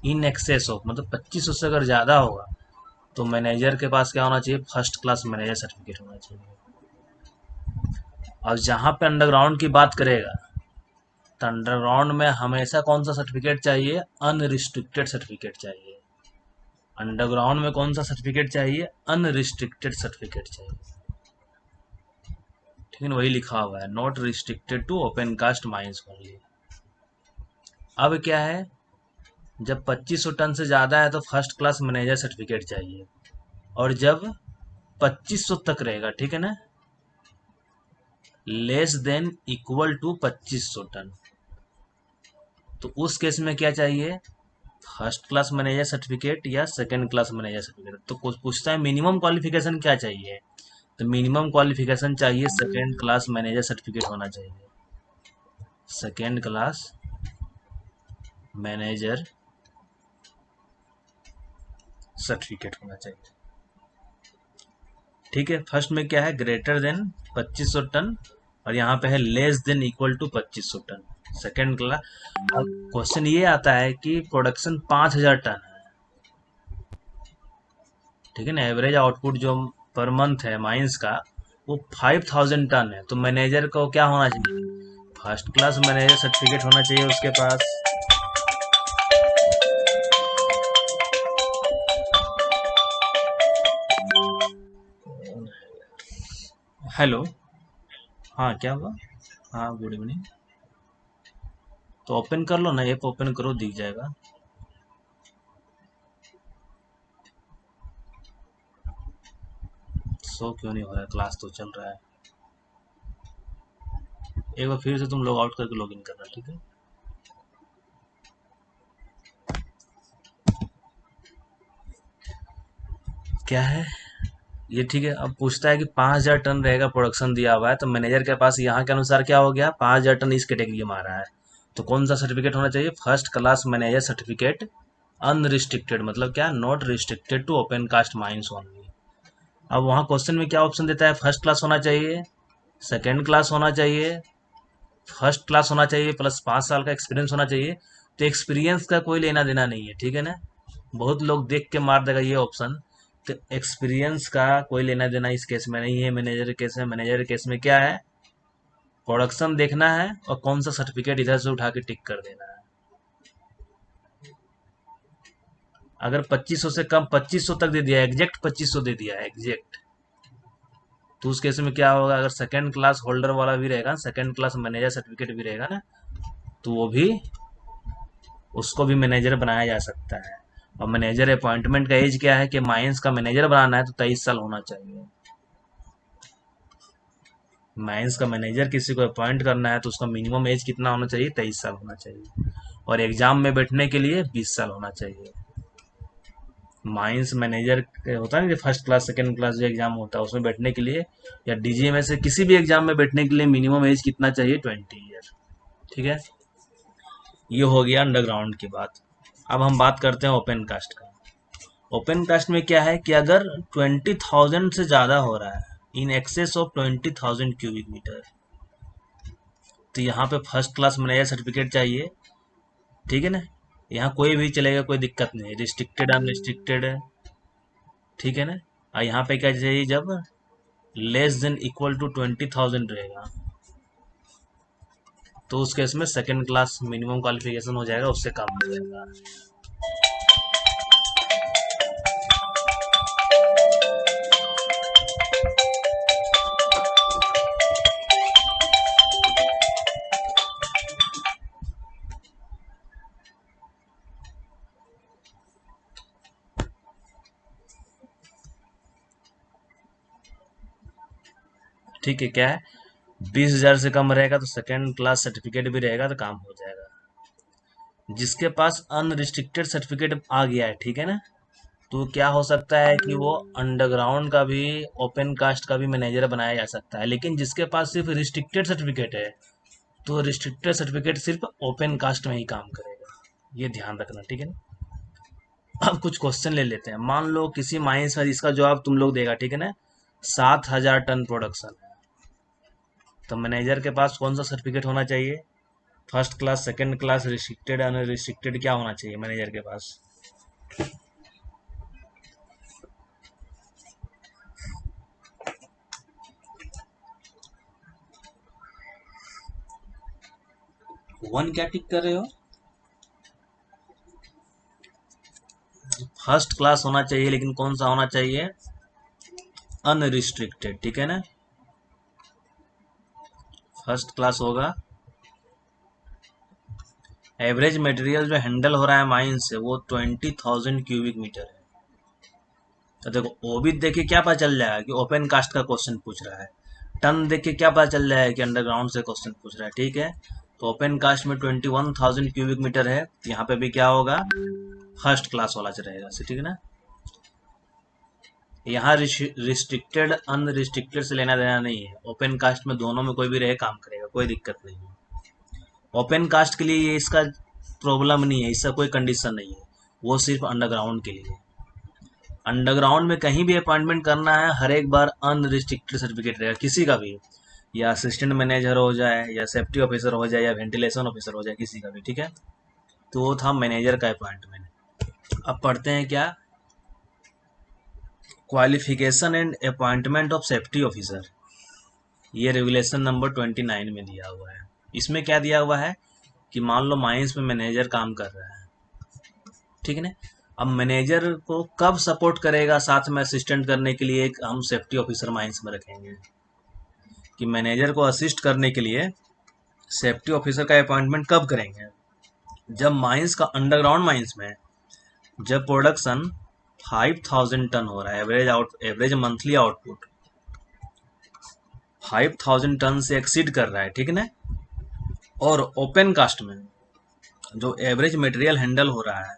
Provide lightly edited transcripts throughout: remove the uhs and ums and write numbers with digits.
In excess of मतलब 2500 से अगर ज़्यादा होगा तो मैनेजर के पास क्या होना चाहिए, फर्स्ट क्लास मैनेजर सर्टिफिकेट होना चाहिए। और जहाँ पे अंडरग्राउंड की बात करेगा तो अंडरग्राउंड में हमेशा कौन सा सर्टिफिकेट चाहिए, अनरिस्ट्रिक्टेड सर्टिफिकेट चाहिए। अंडरग्राउंड में कौन सा सर्टिफिकेट चाहिए, अनरिस्ट्रिक्टेड सर्टिफिकेट चाहिए। ठीक है, वही लिखा हुआ है, not restricted to open cast mines only. अब क्या है, जब 2500 टन से ज़्यादा है तो फर्स्ट क्लास मैनेजर सर्टिफिकेट चाहिए, और जब 2500 तक रहेगा, ठीक है ना, less than equal to 2500 ton, तो उस केस में क्या चाहिए, फर्स्ट क्लास मैनेजर सर्टिफिकेट या सेकेंड क्लास मैनेजर सर्टिफिकेट। तो कुछ पूछता है मिनिमम क्वालिफिकेशन क्या चाहिए, तो मिनिमम क्वालिफिकेशन चाहिए सेकेंड क्लास मैनेजर सर्टिफिकेट होना चाहिए। सेकेंड क्लास मैनेजर सर्टिफिकेट होना चाहिए। ठीक है, फर्स्ट में क्या है, ग्रेटर देन 2500 टन, और यहाँ पे है less than equal to 2500 ton, second class. अब क्वेश्चन ये आता है कि प्रोडक्शन 5000 टन है, ठीक है ना, एवरेज आउटपुट जो पर मंथ है माइंस का वो 5000 टन है, तो मैनेजर को क्या होना चाहिए, फर्स्ट क्लास मैनेजर सर्टिफिकेट होना चाहिए उसके पास। हेलो, हाँ क्या हुआ, हाँ गुड इवनिंग। तो ओपन कर लो ना, ऐप ओपन करो, दिख जाएगा। शो क्यों नहीं हो रहा है, क्लास तो चल रहा है। एक बार फिर से तुम लॉग आउट करके लॉगिन करना, ठीक है। क्या है ये, ठीक है। अब पूछता है कि 5000 टन रहेगा प्रोडक्शन दिया हुआ है, तो मैनेजर के पास यहाँ के अनुसार क्या हो गया, 5000 टन इस कैटेगरी में आ रहा है, तो कौन सा सर्टिफिकेट होना चाहिए, first class manager certificate, unrestricted, मतलब क्या, not restricted to open cast mines only. अब वहाँ क्वेश्चन में क्या ऑप्शन देता है, फर्स्ट क्लास होना चाहिए, सेकेंड क्लास होना चाहिए, फर्स्ट क्लास होना चाहिए, प्लस 5 साल का एक्सपीरियंस होना चाहिए। तो एक्सपीरियंस का कोई लेना देना नहीं है, ठीक है ना, बहुत लोग देख के मार देगा ये ऑप्शन। तो एक्सपीरियंस का कोई लेना देना इस केस में नहीं है, मैनेजर केस में। मैनेजर केस में क्या है, प्रोडक्शन देखना है और कौन सा सर्टिफिकेट इधर से उठा के टिक कर देना है। अगर 2500 से कम, 2500 तक दे दिया, एग्जैक्ट 2500 दे दिया है एग्जैक्ट, तो उस केस में क्या होगा, अगर सेकंड क्लास होल्डर वाला भी रहेगा, सेकंड क्लास मैनेजर सर्टिफिकेट भी रहेगा ना, तो वो भी, उसको भी मैनेजर बनाया जा सकता है। और मैनेजर अपॉइंटमेंट का एज क्या है कि माइंस का मैनेजर बनाना है तो 23 साल होना चाहिए। माइंस का मैनेजर किसी को अपॉइंट करना है तो उसका मिनिमम एज कितना होना चाहिए, 23 साल होना चाहिए। और एग्जाम में बैठने के लिए 20 साल होना चाहिए। माइंस मैनेजर होता है ना, फर्स्ट क्लास सेकंड क्लास जो एग्जाम होता है उसमें बैठने के लिए, या डीजीएमए से किसी भी एग्जाम में बैठने के लिए मिनिमम एज कितना चाहिए, 20 ईयर। ठीक है, ये हो गया अंडरग्राउंड की बात। अब हम बात करते हैं ओपन कास्ट का। ओपन कास्ट में क्या है कि अगर 20,000 से ज़्यादा हो रहा है, in excess of 20,000 cubic metre, तो यहाँ पे फर्स्ट क्लास मैनेजर सर्टिफिकेट चाहिए, ठीक है ना, यहाँ कोई भी चलेगा, कोई दिक्कत नहीं, रिस्ट्रिक्टेड अनरिस्ट्रिक्टेड है, ठीक है ना। और यहाँ पे क्या चाहिए, जब लेस देन इक्वल टू 20,000 रहेगा तो उस केस में सेकंड क्लास मिनिमम क्वालिफिकेशन हो जाएगा, उससे कम हो जाएगा। ठीक है, क्या है, 20,000 से कम रहेगा तो सेकंड क्लास सर्टिफिकेट भी रहेगा तो काम हो जाएगा। जिसके पास अनरिस्ट्रिक्टेड सर्टिफिकेट आ गया है, ठीक है ना, तो क्या हो सकता है कि वो अंडरग्राउंड का भी, ओपन कास्ट का भी मैनेजर बनाया जा सकता है। लेकिन जिसके पास सिर्फ रिस्ट्रिक्टेड सर्टिफिकेट है तो रिस्ट्रिक्टेड सर्टिफिकेट सिर्फ ओपन कास्ट में ही काम करेगा, ये ध्यान रखना, ठीक है ना। अब कुछ क्वेश्चन ले लेते हैं। मान लो किसी माइंस में, इसका जवाब तुम लोग देगा, ठीक है ना, 7,000 टन प्रोडक्शन है, तो मैनेजर के पास कौन सा सर्टिफिकेट होना चाहिए, first class, second class, restricted, unrestricted क्या होना चाहिए मैनेजर के पास? वन क्या टिक कर रहे हो? फर्स्ट क्लास होना चाहिए, लेकिन कौन सा होना चाहिए? अनरिस्ट्रिक्टेड, ठीक है ना। फर्स्ट क्लास होगा। एवरेज मटेरियल जो हैंडल हो रहा है माइन से वो 20,000 क्यूबिक मीटर है। तो देखो वो भी देख के क्या पता चल जाएगा कि ओपन कास्ट का क्वेश्चन पूछ रहा है। टन देख के क्या पता चल जाएगा कि अंडरग्राउंड से क्वेश्चन पूछ रहा है, ठीक है। तो ओपन कास्ट में 21,000 क्यूबिक मीटर है, यहाँ पे भी क्या होगा? फर्स्ट क्लास वाला रहेगा, ठीक है ना। यहाँ रिस्ट्रिक्टेड अनरिस्ट्रिक्टेड से लेना देना नहीं है, ओपन कास्ट में दोनों में कोई भी रहे काम करेगा, कोई दिक्कत नहीं है। ओपन कास्ट के लिए ये इसका प्रॉब्लम नहीं है, इसका कोई कंडीशन नहीं है, वो सिर्फ अंडरग्राउंड के लिए। अंडरग्राउंड में कहीं भी अपॉइंटमेंट करना है, हर एक बार अनरिस्ट्रिक्टेड सर्टिफिकेट रहेगा, किसी का भी, या असिस्टेंट मैनेजर हो जाए, या सेफ्टी ऑफिसर हो जाए, या वेंटिलेशन ऑफिसर हो जाए, किसी का भी, ठीक है। तो वो था मैनेजर का अपॉइंटमेंट। अब पढ़ते हैं क्या? Qualification and appointment of safety officer. ये रेगुलेशन नंबर 29 में दिया हुआ है। इसमें क्या दिया हुआ है कि मान लो माइंस में मैनेजर काम कर रहा है, ठीक है ना। अब मैनेजर को कब सपोर्ट करेगा साथ में असिस्टेंट करने के लिए, एक हम सेफ्टी ऑफिसर माइंस में रखेंगे कि मैनेजर को असिस्ट करने के लिए सेफ्टी ऑफिसर का अपॉइंटमेंट कब करेंगे? जब माइंस का, अंडरग्राउंड माइंस में जब प्रोडक्शन 5,000 टन हो रहा है, एवरेज मंथली आउटपुट 5,000 टन से एक्सीड कर रहा है, ठीक है ना। और ओपन कास्ट में जो एवरेज मटेरियल हैंडल हो रहा है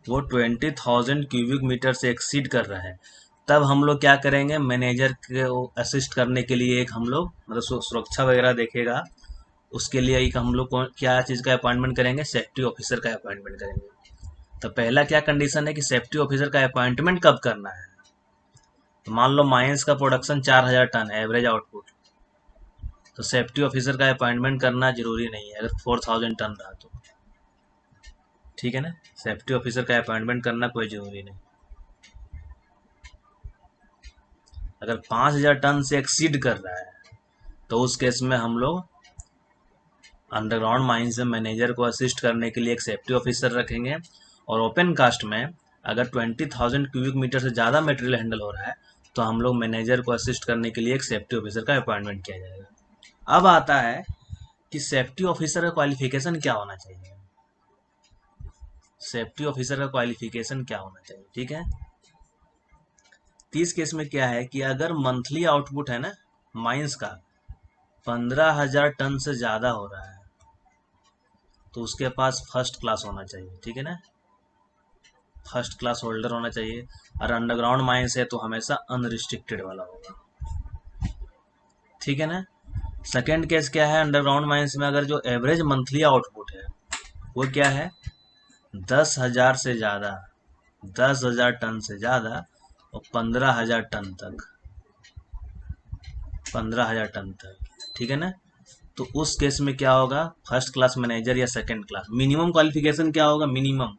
वो 20,000 क्यूबिक मीटर से एक्सीड कर रहा है, तब हम लोग क्या करेंगे? मैनेजर को असिस्ट करने के लिए एक हम लोग, मतलब सुरक्षा वगैरह देखेगा, उसके लिए एक हम लोग क्या चीज़ का अपॉइंटमेंट करेंगे? सेफ्टी ऑफिसर का अपॉइंटमेंट करेंगे। तो पहला क्या कंडीशन है कि सेफ्टी ऑफिसर का अपॉइंटमेंट कब करना है? तो मान लो माइंस का प्रोडक्शन 4,000 टन है एवरेज आउटपुट, तो सेफ्टी ऑफिसर का अपॉइंटमेंट करना जरूरी नहीं है अगर 4,000 टन रहा तो, ठीक है ना। सेफ्टी ऑफिसर का अपॉइंटमेंट करना कोई जरूरी नहीं। अगर 5,000 टन से एक्सीड कर रहा है तो उस केस में हम लोग अंडरग्राउंड माइंस में मैनेजर को असिस्ट करने के लिए एक सेफ्टी ऑफिसर रखेंगे। और ओपन कास्ट में अगर 20,000 क्यूबिक मीटर से ज़्यादा मटेरियल हैंडल हो रहा है तो हम लोग मैनेजर को असिस्ट करने के लिए एक सेफ्टी ऑफिसर का अपॉइंटमेंट किया जाएगा। अब आता है कि सेफ्टी ऑफिसर का क्वालिफिकेशन क्या होना चाहिए। सेफ्टी ऑफिसर का क्वालिफिकेशन क्या होना चाहिए, ठीक है। 30 केस में क्या है कि अगर मंथली आउटपुट है ना माइंस का 15,000 टन से ज़्यादा हो रहा है तो उसके पास फर्स्ट क्लास होना चाहिए, ठीक है ना। फर्स्ट क्लास होल्डर होना चाहिए। और अंडरग्राउंड माइंस है तो हमेशा अनरिस्ट्रिक्टेड वाला होगा, ठीक है ना। सेकेंड केस क्या है? अंडरग्राउंड माइंस में अगर जो एवरेज मंथली आउटपुट है वो क्या है? 10,000 से ज़्यादा, 10,000 टन से ज़्यादा और 15,000 टन तक, 15,000 टन तक, ठीक है ना। तो उस केस में क्या होगा? फर्स्ट क्लास मैनेजर या सेकंड क्लास। मिनिमम क्वालिफिकेशन क्या होगा? मिनिमम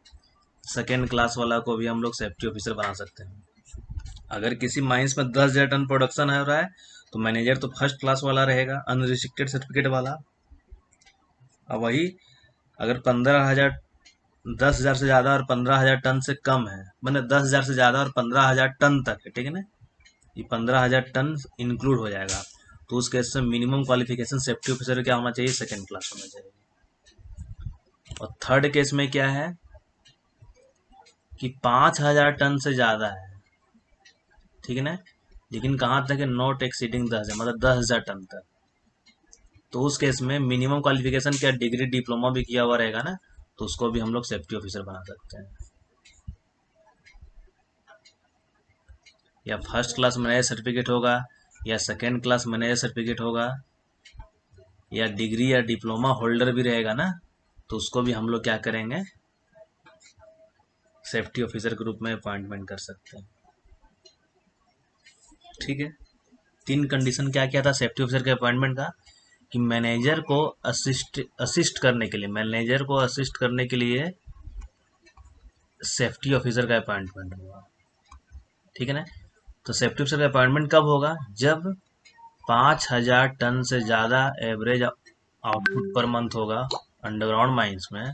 सेकंड क्लास वाला को भी हम लोग सेफ्टी ऑफिसर बना सकते हैं। अगर किसी माइंस में 10,000 टन प्रोडक्शन हो रहा है तो मैनेजर तो फर्स्ट क्लास वाला रहेगा, अनरिस्ट्रिक्टेड सर्टिफिकेट वाला। अब वही अगर 15,000, 10,000 से ज़्यादा और 15,000 टन से कम है, मतलब 10,000 से ज़्यादा और 15,000 टन तक है, ठीक है ना। ये 15,000 टन इंक्लूड हो जाएगा। तो उस केस में मिनिमम क्वालिफिकेशन सेफ्टी ऑफिसर क्या होना चाहिए? सेकंड क्लास होना चाहिए। और थर्ड केस में क्या है कि 5,000 टन से ज़्यादा है, ठीक है ना, लेकिन कहाँ तक है? नॉट एक्सीडिंग 10,000, मतलब 10,000 टन तक। तो उस केस में मिनिमम क्वालिफिकेशन क्या? डिग्री डिप्लोमा भी किया हुआ रहेगा ना, तो उसको भी हम लोग सेफ्टी ऑफिसर बना सकते हैं। या फर्स्ट क्लास मैनेजर सर्टिफिकेट होगा, या सेकेंड क्लास मैनेजर सर्टिफिकेट होगा, या डिग्री या डिप्लोमा होल्डर भी रहेगा ना, तो उसको भी हम लोग क्या करेंगे? सेफ्टी ऑफिसर के रूप में अपॉइंटमेंट कर सकते हैं, ठीक है। तीन कंडीशन क्या क्या था सेफ्टी ऑफिसर के अपॉइंटमेंट का? कि मैनेजर को असिस्ट करने के लिए, सेफ्टी ऑफिसर का अपॉइंटमेंट होगा। ठीक है ना। तो सेफ्टी ऑफिसर का अपॉइंटमेंट कब होगा? जब 5,000 टन से ज़्यादा एवरेज आउटपुट पर मंथ होगा अंडरग्राउंड माइंस में,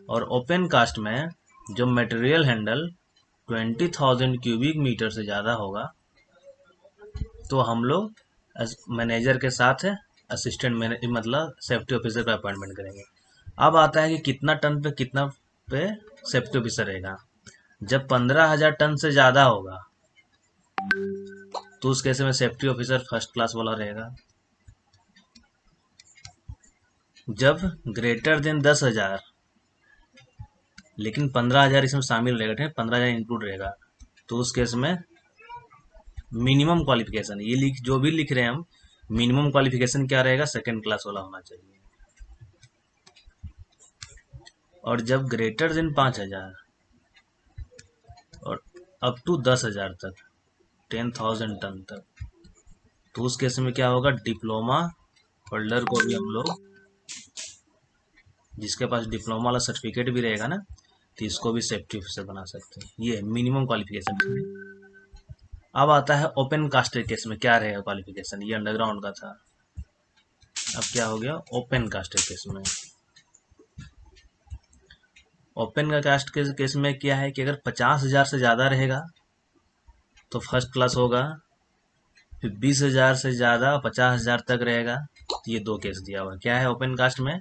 और ओपन कास्ट में जो मटेरियल हैंडल 20,000 क्यूबिक मीटर से ज़्यादा होगा, तो हम लोग मैनेजर के साथ असिस्टेंट मैनेजर मतलब सेफ्टी ऑफिसर का अपॉइंटमेंट करेंगे। अब आता है कि कितना टन पे कितना पे सेफ्टी ऑफिसर रहेगा। जब 15,000 टन से ज़्यादा होगा तो उस केस में सेफ्टी ऑफिसर फर्स्ट क्लास वाला रहेगा। जब ग्रेटर देन 10,000, लेकिन 15,000 इसमें शामिल रहेगा, ठीक है, 15,000 इंक्लूड रहेगा, तो उस केस में मिनिमम क्वालिफिकेशन, ये लिख जो भी लिख रहे हैं हम, मिनिमम क्वालिफिकेशन क्या रहेगा? सेकेंड क्लास वाला होना चाहिए। और जब ग्रेटर देन 5,000 और अप टू 10,000 तक, 10,000 टन तक, तो उस केस में क्या होगा? डिप्लोमा होल्डर को भी हम लोग, जिसके पास डिप्लोमा वाला सर्टिफिकेट भी रहेगा ना, तो इसको भी सेफ्टी ऑफिसर बना सकते हैं। ये मिनिमम क्वालिफिकेशन। अब आता है ओपन कास्ट के केस में क्या रहेगा क्वालिफिकेशन, ये अंडरग्राउंड का था। अब क्या हो गया ओपन कास्ट के केस में? ओपन का कास्ट के केस में क्या है कि अगर 50,000 से ज़्यादा रहेगा तो फर्स्ट क्लास होगा, फिर 20,000 से ज़्यादा 50,000 तक रहेगा, तो ये दो केस दिया हुआ क्या है ओपन कास्ट में?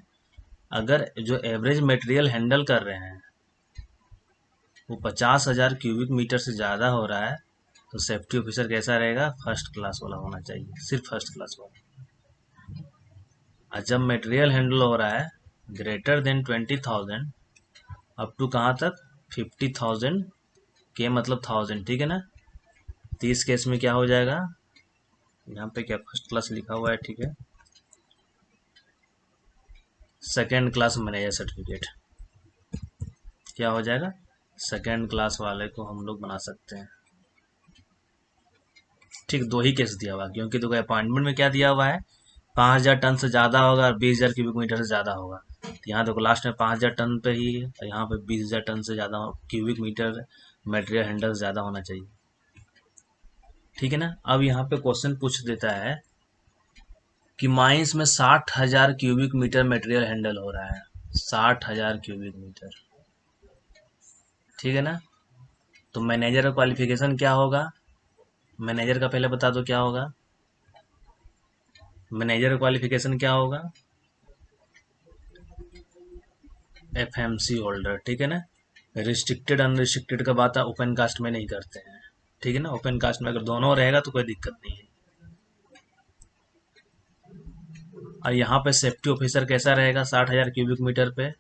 अगर जो एवरेज मटेरियल हैंडल कर रहे हैं वो 50,000 क्यूबिक मीटर से ज़्यादा हो रहा है, तो सेफ्टी ऑफिसर कैसा रहेगा? फर्स्ट क्लास वाला होना चाहिए, सिर्फ फर्स्ट क्लास वाला। और जब मटेरियल हैंडल हो रहा है ग्रेटर देन 20,000 अप टू कहाँ तक? 50,000 के मतलब 1000, ठीक है ना। तो इस केस में क्या हो जाएगा? यहाँ पे क्या फर्स्ट क्लास लिखा हुआ है, ठीक है, सेकेंड क्लास मैनेजर सर्टिफिकेट क्या हो जाएगा? सेकेंड क्लास वाले को हम लोग बना सकते हैं। ठीक, दो ही केस दिया हुआ है, क्योंकि देखो अपॉइंटमेंट में क्या दिया हुआ है? 5,000 टन से ज़्यादा होगा और 20,000 क्यूबिक मीटर से ज़्यादा होगा। तो यहाँ देखो लास्ट में 5,000 टन पे ही है, और यहाँ पे 20,000 टन से ज़्यादा क्यूबिक मीटर मटेरियल हैंडल ज़्यादा होना चाहिए। ठीक है ना। अब यहाँ पे क्वेश्चन पूछ देता है कि माइंस में 60,000 क्यूबिक मीटर मटेरियल हैंडल हो रहा है, 60,000 क्यूबिक मीटर, ठीक है ना। तो मैनेजर का क्वालिफिकेशन क्या होगा? मैनेजर का पहले बता दो क्या होगा। मैनेजर का क्वालिफिकेशन क्या होगा? एफएमसी होल्डर, ठीक है ना। रिस्ट्रिक्टेड अनरिस्ट्रिक्टेड का बात ओपन कास्ट में नहीं करते हैं, ठीक है ना। ओपन कास्ट में अगर दोनों रहेगा तो कोई दिक्कत नहीं है। और यहाँ पे सेफ्टी ऑफिसर कैसा रहेगा? 60,000 क्यूबिक मीटर पे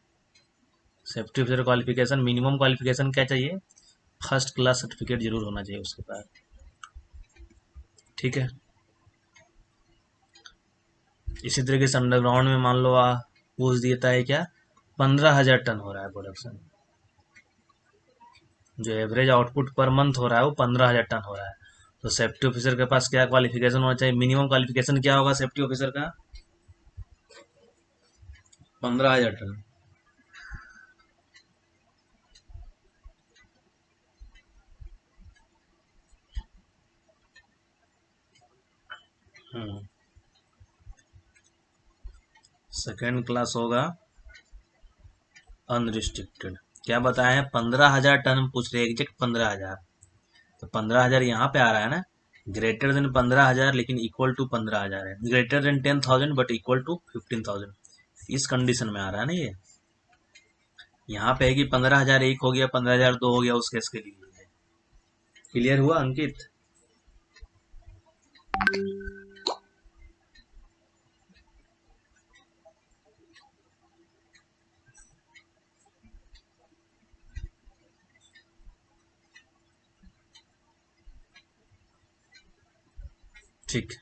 safety officer qualification, minimum qualification क्या चाहिए? फर्स्ट क्लास सर्टिफिकेट जरूर होना चाहिए उसके पास, ठीक है। इसी तरीके से अंडरग्राउंड में मान लो पूछ देता है क्या? 15,000 टन हो रहा है प्रोडक्शन, जो एवरेज आउटपुट पर मंथ हो रहा है वो 15,000 टन हो रहा है, तो सेफ्टी ऑफिसर के पास क्या क्वालिफिकेशन होना चाहिए? मिनिमम क्वालिफिकेशन क्या होगा सेफ्टी ऑफिसर का? 15,000 टन। सेकेंड क्लास होगा अनरिस्ट्रिक्टेड। क्या बताए हैं? 15,000 टन पूछ रहे, एग्जैक्ट 15,000, तो 15,000 यहाँ पे आ रहा है ना। ग्रेटर देन 15,000 लेकिन इक्वल टू 15,000 है, greater than 10,000 but equal to 15,000, इस कंडीशन में आ रहा है ना ये। यहाँ पे है कि 15,000 एक हो गया, 15,000 दो हो गया, उस केस के लिए। क्लियर हुआ अंकित? ठीक।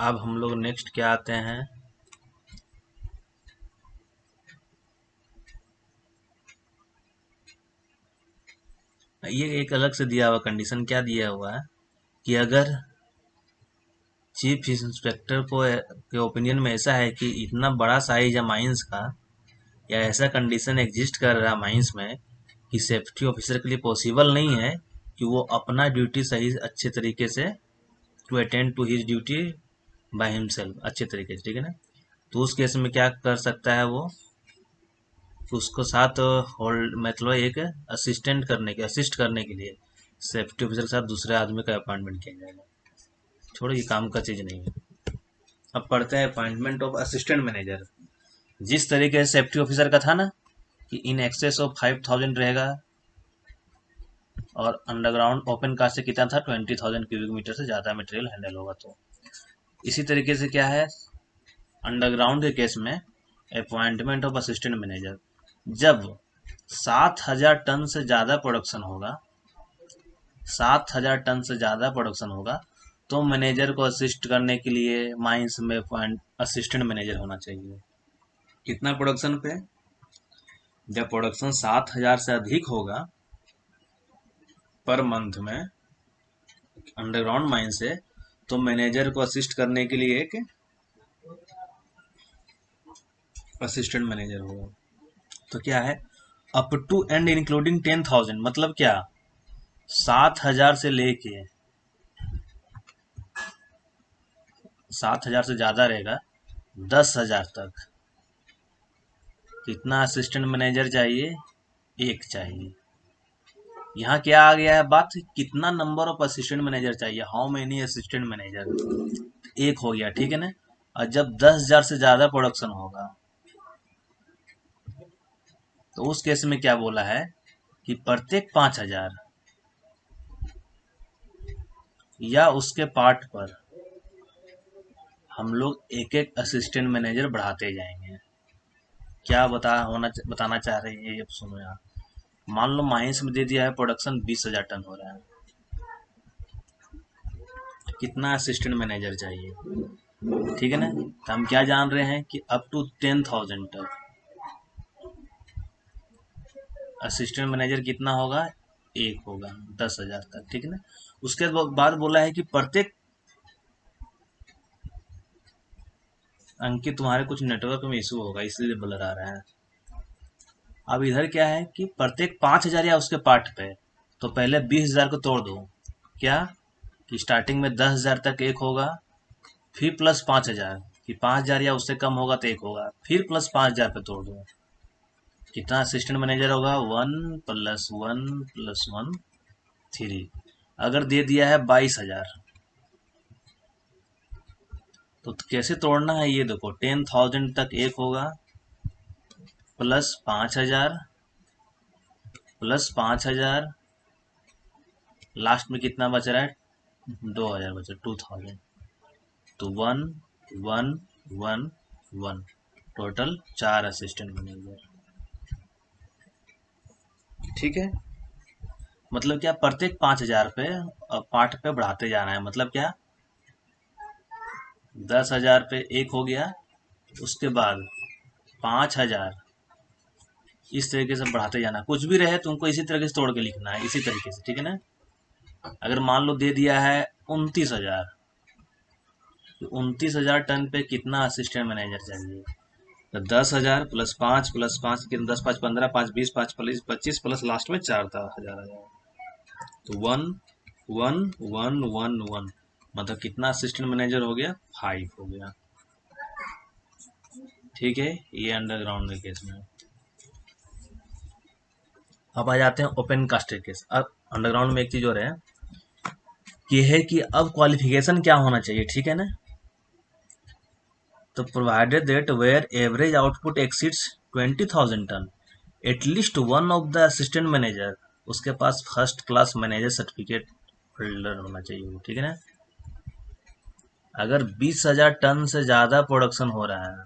अब हम लोग नेक्स्ट क्या आते हैं? ये एक अलग से दिया हुआ कंडीशन क्या दिया हुआ है कि अगर चीफ इंस्पेक्टर को के ओपिनियन में ऐसा है कि इतना बड़ा साइज है माइंस का, या ऐसा कंडीशन एग्जिस्ट कर रहा है माइंस में कि सेफ्टी ऑफिसर के लिए पॉसिबल नहीं है कि वो अपना ड्यूटी सही अच्छे तरीके से to attend to his duty by himself अच्छे तरीके से, ठीक है ना। तो उस केस में क्या कर सकता है वो, उसको साथ होल्ड मतलब एक असिस्ट करने के लिए सेफ्टी ऑफिसर के साथ दूसरे आदमी का अपॉइंटमेंट किया जाएगा। छोड़ो, ये काम का चीज नहीं है। अब पढ़ते हैं अपॉइंटमेंट ऑफ असिस्टेंट मैनेजर। जिस तरीके से सेफ्टी ऑफिसर का था ना कि इन एक्सेस ऑफ 5000 रहेगा और अंडरग्राउंड ओपन कास्ट से कितना था 20,000 क्यूबिक मीटर से ज्यादा मटेरियल हैंडल होगा। तो इसी तरीके से क्या है अंडरग्राउंड के केस में अपॉइंटमेंट ऑफ असिस्टेंट मैनेजर, जब 7,000 टन से ज्यादा प्रोडक्शन होगा, 7,000 टन से ज्यादा प्रोडक्शन होगा तो मैनेजर को असिस्ट करने के लिए माइंस में असिस्टेंट मैनेजर होना चाहिए। कितना प्रोडक्शन पे, जब प्रोडक्शन 7,000 से अधिक होगा पर मंथ में अंडरग्राउंड माइन से, तो मैनेजर को असिस्ट करने के लिए एक असिस्टेंट मैनेजर होगा। तो क्या है अप टू एंड इंक्लूडिंग 10,000, मतलब क्या 7,000 से लेके 7,000 से ज्यादा रहेगा 10,000 तक कितना असिस्टेंट मैनेजर चाहिए, एक चाहिए। यहाँ क्या आ गया है बात, कितना नंबर ऑफ असिस्टेंट मैनेजर चाहिए, हाउ मेनी असिस्टेंट मैनेजर, एक हो गया, ठीक है ना। और जब 10,000 से ज्यादा प्रोडक्शन होगा तो उस केस में क्या बोला है कि प्रत्येक 5,000 या उसके पार्ट पर हम लोग एक एक असिस्टेंट मैनेजर बढ़ाते जाएंगे। क्या बताना चाह रहे हैं ये सुनो यार। मान लो माइंस में दे दिया है प्रोडक्शन 20,000 टन हो रहा है, कितना असिस्टेंट मैनेजर चाहिए, ठीक है ना। तो हम क्या जान रहे हैं कि अप टू 10,000 तक असिस्टेंट मैनेजर कितना होगा, एक होगा 10,000 तक, ठीक है ना। उसके बाद बोला है कि प्रत्येक, अंकित तुम्हारे कुछ नेटवर्क में इशू होगा इसलिए ब्लर आ रहा है। अब इधर क्या है कि प्रत्येक 5,000 या उसके पार्ट पे, तो पहले 20,000 को तोड़ दो, क्या कि स्टार्टिंग में 10,000 तक एक होगा, फिर प्लस 5,000 कि 5,000 या उससे कम होगा तो एक होगा, फिर प्लस 5,000 पे तोड़ दो, कितना असिस्टेंट मैनेजर होगा 1 + 1 + 1 3। अगर दे दिया है 22,000 तो कैसे तोड़ना है ये देखो, 10,000 तक एक होगा, प्लस 5,000 प्लस 5,000, लास्ट में कितना बच रहा है 2,000 बचा, 2,000। तो 1 1 1 1, टोटल 4 असिस्टेंट मैनेजर, ठीक है। मतलब क्या प्रत्येक 5,000 पे पार्ट पे बढ़ाते जाना है, मतलब क्या 10,000 पे एक हो गया, उसके बाद 5,000 इस तरीके से बढ़ाते जाना, कुछ भी रहे तुमको इसी तरीके से तोड़ के लिखना है, इसी तरीके से, ठीक है ना। अगर मान लो दे दिया है 29,000, तो 29,000 टन पे कितना असिस्टेंट मैनेजर चाहिए, तो 10,000 + 5 + 5 कितना 10 5 15 5 20 5 25 प्लस लास्ट में 4,000 आ जाएगा। तो 1 1 1 1 1, मतलब कितना असिस्टेंट मैनेजर हो गया 5 हो गया, ठीक है। ये अंडरग्राउंड के केस में। अब आ जाते हैं ओपन कास्ट केस। अब अंडरग्राउंड में एक चीज और है कि अब क्वालिफिकेशन क्या होना चाहिए, ठीक है ना। तो provided that where average output exceeds 20,000 ton, at least one of the assistant manager उसके पास first class manager certificate holder होना चाहिए, ठीक है ना। अगर 20,000 टन से ज्यादा प्रोडक्शन हो रहा है,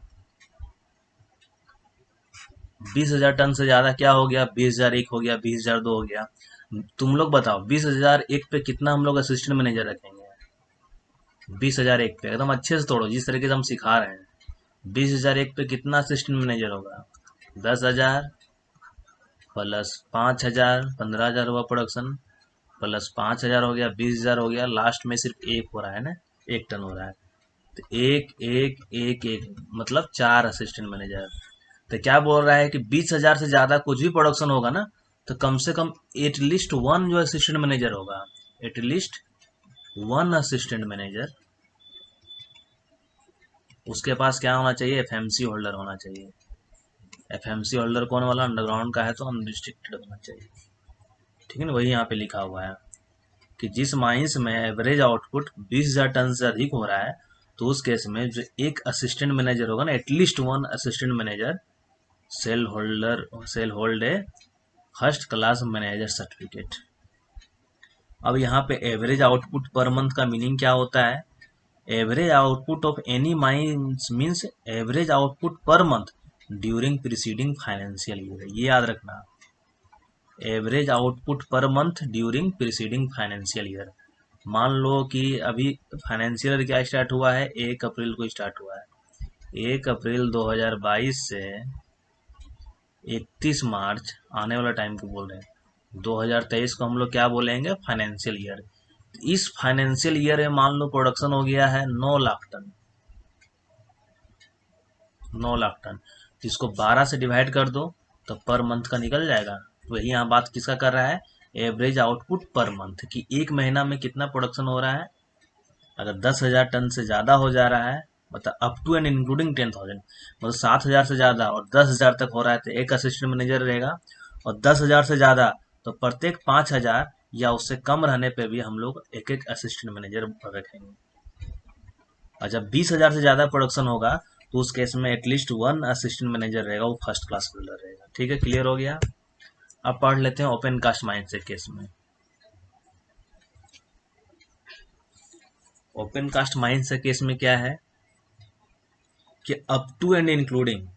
20,000 टन से ज्यादा क्या हो गया, 20,001 हो गया, 20,002 हो गया। तुम लोग बताओ 20,001 पे कितना हम लोग असिस्टेंट मैनेजर रखेंगे, 20,001 पे एकदम अच्छे से तोड़ो जिस तरीके से हम सिखा रहे हैं। 20,001 पे कितना असिस्टेंट मैनेजर होगा, 10,000 प्लस 5,000, 15,000 हुआ प्रोडक्शन, प्लस 5,000 हो गया, 20,000 हो गया, लास्ट में सिर्फ एक हो रहा है ना, 1 टन हो रहा है। तो एक एक एक एक मतलब 4 असिस्टेंट मैनेजर। तो क्या बोल रहा है कि 20,000 से ज्यादा कुछ भी प्रोडक्शन होगा ना, तो कम से कम एटलीस्ट वन जो असिस्टेंट मैनेजर होगा, एटलीस्ट वन असिस्टेंट मैनेजर, उसके पास क्या होना चाहिए, एफएमसी होल्डर होना चाहिए। एफएमसी होल्डर कौन वाला, अंडरग्राउंड का है तो अनरिस्ट्रिक्टेड होना चाहिए। ठीक है ना, वही यहाँ पे लिखा हुआ है कि जिस माइंस में एवरेज आउटपुट 20,000 टन से अधिक हो रहा है, तो उस केस में जो एक असिस्टेंट मैनेजर होगा ना, at least one assistant manager shall hold a first class manager certificate. अब यहाँ पे एवरेज आउटपुट पर मंथ का मीनिंग क्या होता है, average output of any mines means average output per month during preceding financial year, ये याद रखना, average output per month during preceding financial year. मान लो कि अभी फाइनेंशियल ईयर क्या स्टार्ट हुआ है, 1 अप्रैल को स्टार्ट हुआ है। 1 अप्रैल 2022 से 31 मार्च आने वाला टाइम को बोल रहे हैं, 2023 को हम लोग क्या बोलेंगे, फाइनेंशियल ईयर। इस फाइनेंशियल ईयर में मान लो प्रोडक्शन हो गया है 9 लाख टन, 9 लाख टन, तो इसको 12 से डिवाइड कर दो तो पर मंथ का निकल जाएगा। तो यही यहाँ बात किसका कर रहा है, एवरेज आउटपुट पर मंथ, कि एक महीना में कितना प्रोडक्शन हो रहा है। अगर 10,000 टन से ज्यादा हो जा रहा है, मतलब अप टू एंड इंक्लूडिंग 10,000, मतलब 7,000 से ज्यादा और 10,000 तक हो रहा है, तो एक असिस्टेंट मैनेजर रहेगा। और 10,000 से ज्यादा तो प्रत्येक 5,000 या उससे कम रहने पे भी हम लोग एक एक असिस्टेंट मैनेजर रखेंगे। और जब 20,000 से ज्यादा प्रोडक्शन होगा, तो उस केस में एटलीस्ट वन असिस्टेंट मैनेजर रहेगा, वो फर्स्ट क्लास होल्डर रहेगा। ठीक है, क्लियर हो गया। अब पढ़ लेते हैं ओपन कास्ट माइंस के केस में। ओपन कास्ट माइंस के केस में क्या है कि अप टू एंड इंक्लूडिंग,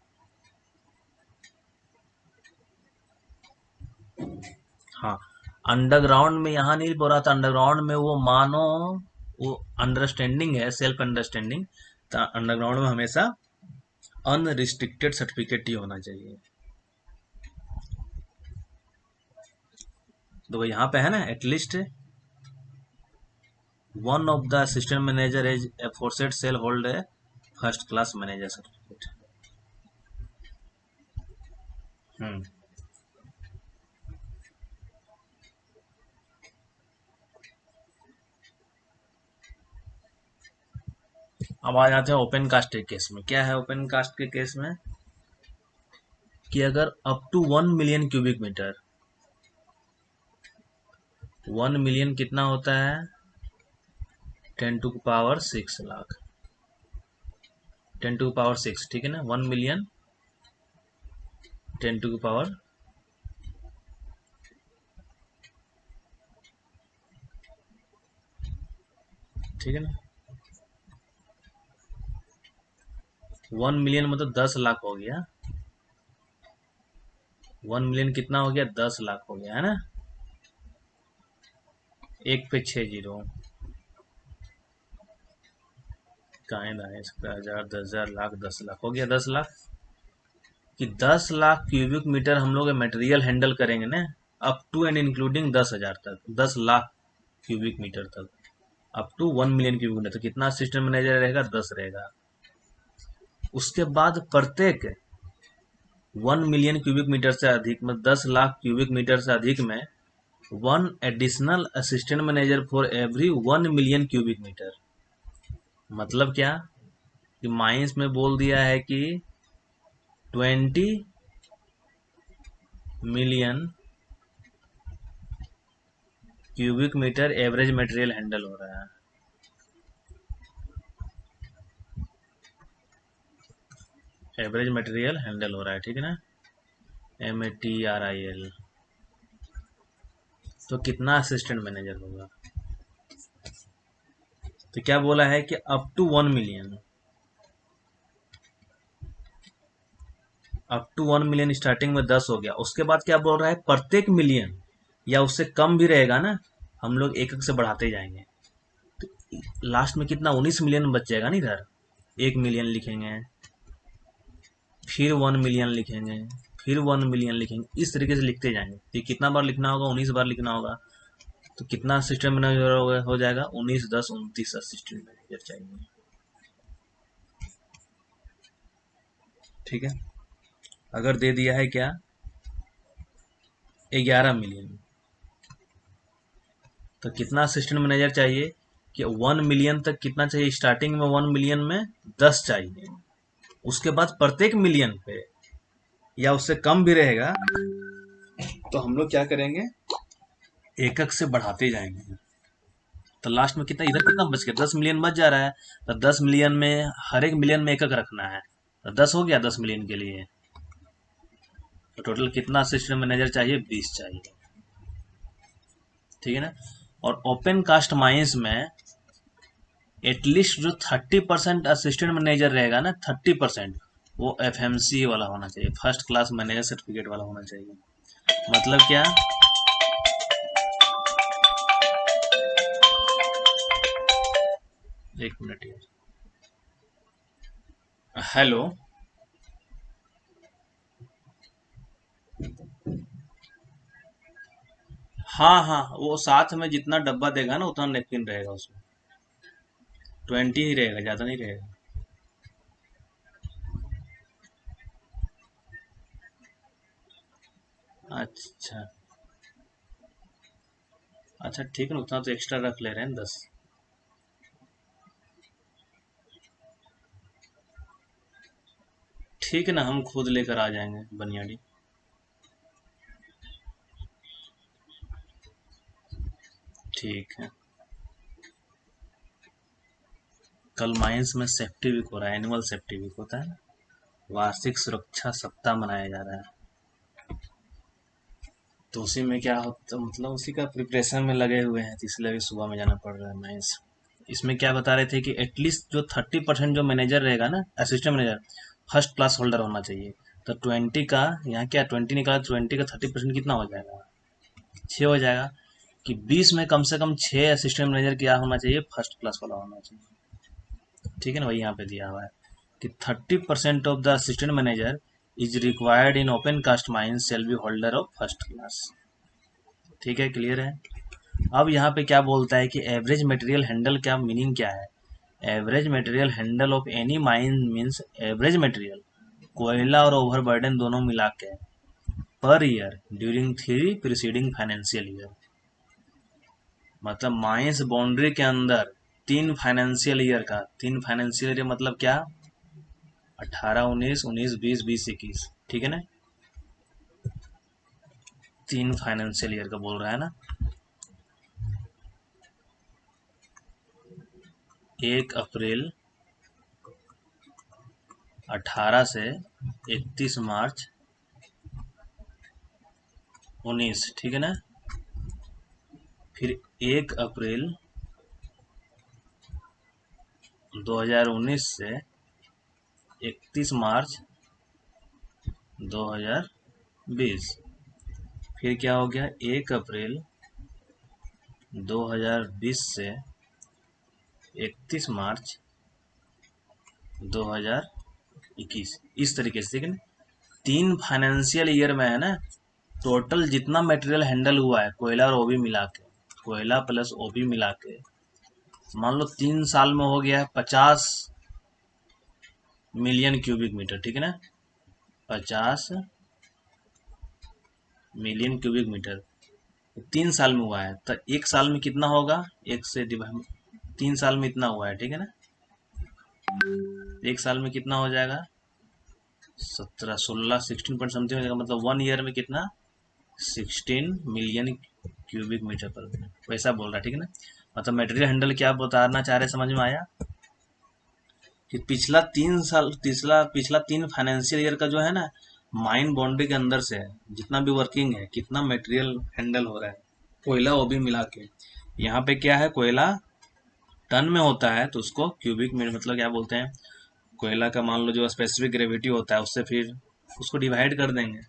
हाँ, अंडरग्राउंड में यहाँ नहीं बोल रहा था, अंडरग्राउंड में वो मानो वो अंडरस्टैंडिंग है, सेल्फ अंडरस्टैंडिंग, तो अंडरग्राउंड में हमेशा अनरिस्ट्रिक्टेड सर्टिफिकेट ही होना चाहिए। तो यहाँ पे है ना, at least one of the assistant manager as aforesaid shall hold a first class manager certificate. हम्म अब आ जाते हैं ओपन कास्ट के केस में। क्या है ओपन कास्ट के केस में कि अगर up to 1 million cubic metre, 1 million कितना होता है, 10⁶ लाख, 10⁶, ठीक है ना, 1 मिलियन 10⁶, ठीक है ना, 1 मिलियन मतलब 10 लाख हो गया, 1 मिलियन कितना हो गया, 10 लाख हो गया, है ना, 1 पे 6 जीरो, कहाँ दाएं, 10,000 10,000 लाख 10 लाख हो गया, 10 लाख, कि 10 लाख क्यूबिक मीटर हम लोग मटेरियल हैंडल करेंगे ना, अप टू एंड इंक्लूडिंग 10,000 तक, 10 लाख क्यूबिक मीटर तक, up to 1 million cubic metre, तो कितना असिस्टेंट मैनेजर रहेगा, 10 रहेगा। उसके बाद प्रत्येक 1 मिलियन क्यूबिक मीटर से अधिक में, 10 लाख क्यूबिक मीटर से अधिक में, one additional assistant manager for every 1 million cubic metre. मतलब क्या कि माइंस में बोल दिया है कि 20 million cubic metre average material handle हो रहा है, एवरेज मटेरियल हैंडल हो रहा है, ठीक है ना, MATRIL। तो कितना असिस्टेंट मैनेजर होगा, तो क्या बोला है कि up to 1 million, up to 1 million starting में 10 हो गया। उसके बाद क्या बोल रहा है, प्रत्येक मिलियन या उससे कम भी रहेगा ना, हम लोग एक एक से बढ़ाते जाएंगे, तो लास्ट में कितना, 19 मिलियन बच जाएगा ना। इधर 1 मिलियन लिखेंगे, फिर 1 मिलियन लिखेंगे, फिर 1 मिलियन लिखेंगे, इस तरीके से लिखते जाएंगे। तो कितना बार लिखना होगा, 19 बार लिखना होगा। तो कितना असिस्टेंट मैनेजर हो जाएगा, 19 10 29 असिस्टेंट मैनेजर चाहिए। ठीक है। अगर दे दिया है क्या 11 मिलियन, तो कितना असिस्टेंट मैनेजर चाहिए कि 1 मिलियन तक कितना चाहिए, स्टार्टिंग में 1 मिलियन में 10 चाहिए, उसके बाद प्रत्येक मिलियन पे या उससे कम भी रहेगा तो हम लोग क्या करेंगे, एकक से बढ़ाते जाएंगे। तो लास्ट में कितना, इधर कितना बच गया, 10 मिलियन बच जा रहा है। तो 10 मिलियन में हर एक मिलियन में एकक रखना है, तो 10 हो गया 10 मिलियन के लिए। तो टोटल कितना असिस्टेंट मैनेजर चाहिए, 20 चाहिए। ठीक है ना। और ओपन कास्ट माइंस में एटलीस्ट जो 30% असिस्टेंट मैनेजर रहेगा ना, 30% वो FMC वाला होना चाहिए, फर्स्ट क्लास मैनेजर सर्टिफिकेट वाला होना चाहिए। मतलब क्या, एक मिनट यार, हेलो। हाँ हाँ, वो साथ में जितना डब्बा देगा ना उतना नेपकिन रहेगा उसमें, 20 ही रहेगा, ज़्यादा नहीं रहेगा। अच्छा अच्छा, ठीक है ना, उतना तो एक्स्ट्रा रख ले रहे हैं 10। ठीक है ना, हम खुद लेकर आ जाएंगे बनियाड़ी। ठीक है। कल माइंस में सेफ्टी वीक हो रहा है, एनुअल सेफ्टी वीक होता है ना, वार्षिक सुरक्षा सप्ताह मनाया जा रहा है। तो उसी में क्या होता, मतलब उसी का प्रिपरेशन में लगे हुए हैं, तो इसलिए अभी सुबह में जाना पड़ रहा है माइंस। इसमें क्या बता रहे थे कि एटलीस्ट जो 30% जो मैनेजर रहेगा ना, assistant manager, first class holder होना चाहिए। तो 20 का, यहाँ क्या 20 निकाला, 20 का 30% कितना हो जाएगा, 6 हो जाएगा। कि 20 में कम से कम 6 असिस्टेंट मैनेजर क्या होना चाहिए, फर्स्ट क्लास वाला होना चाहिए। ठीक है ना, वही यहाँ पे दिया हुआ है कि 30% of the assistant manager is required in open cast mines shall be holder of first class. ठीक है, क्लियर है। अब यहाँ पे क्या बोलता है कि एवरेज मटेरियल हैंडल, क्या मीनिंग क्या है, average material handle of any mine means average material, कोयला और ओवरबर्डन दोनों मिला के, per year during 3 financial year. मतलब माइंस बाउंड्री के अंदर 3 फाइनेंशियल ईयर का, 3 फाइनेंशियल ईयर मतलब क्या, 18 19 19 20 20 21, ठीक है ना, 3 फाइनेंशियल ईयर का बोल रहा है ना। 1 अप्रैल 18 से 31 मार्च 19, ठीक है ना। फिर 1 अप्रैल 2019 से 31 मार्च 2020। फिर क्या हो गया, 1 अप्रैल 2020 से 31 मार्च 2021, इस तरीके से, ठीक है ना। 3 फाइनेंशियल ईयर में है ना, टोटल जितना मटेरियल हैंडल हुआ है कोयला और ओबी मिला के, कोयला प्लस ओबी मिला के, मान लो 3 साल में हो गया है 50 मिलियन क्यूबिक मीटर, ठीक है ना, 50 मिलियन क्यूबिक मीटर 3 साल में हुआ है। तो 1 साल में कितना होगा, एक से डिवाइड, 3 साल में इतना हुआ है, ठीक है ना। 1 साल में कितना हो जाएगा, 17 16 16 पॉइंट समथिंग हो जाएगा, मतलब 1 ईयर में कितना, 16 million cubic metre per minute, वैसा बोल रहा है, ठीक है ना। मतलब मटेरियल हैंडल क्या बताना चाह रहे, समझ में आया कि पिछला 3 फाइनेंशियल ईयर का जो है ना, माइन बाउंड्री के अंदर से जितना भी वर्किंग है, कितना मटेरियल हैंडल हो रहा है, कोयला वो भी मिला के। यहाँ पे क्या है, कोयला टन में होता है तो उसको क्यूबिक मीटर, मतलब क्या बोलते हैं, कोयला का मान लो जो स्पेसिफिक ग्रेविटी होता है उससे फिर उसको डिवाइड कर देंगे,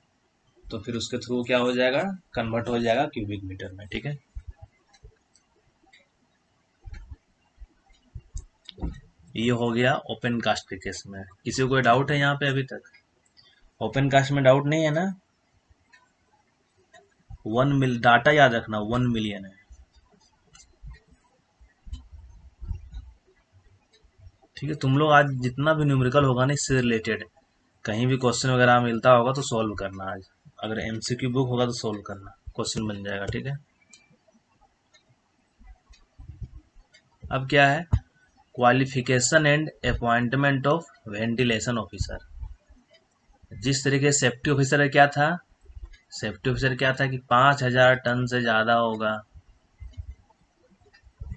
तो फिर उसके थ्रू क्या हो जाएगा, कन्वर्ट हो जाएगा क्यूबिक मीटर में, ठीक है। ये हो गया ओपन कास्ट के केस में। किसी को कोई डाउट है यहाँ पे अभी तक, ओपन कास्ट में डाउट नहीं है ना। 1 मिल डाटा याद रखना, 1 मिलियन है, ठीक है। तुम लोग आज जितना भी न्यूमेरिकल होगा ना इससे रिलेटेड, कहीं भी क्वेश्चन वगैरह मिलता होगा तो सोल्व करना आज, अगर एमसीक्यू बुक होगा तो सोल्व करना, क्वेश्चन बन जाएगा, ठीक है। अब क्या है, qualification and appointment of ventilation officer. जिस तरीके से सेफ्टी ऑफिसर क्या था, सेफ्टी ऑफिसर क्या था कि 5,000 टन से ज़्यादा होगा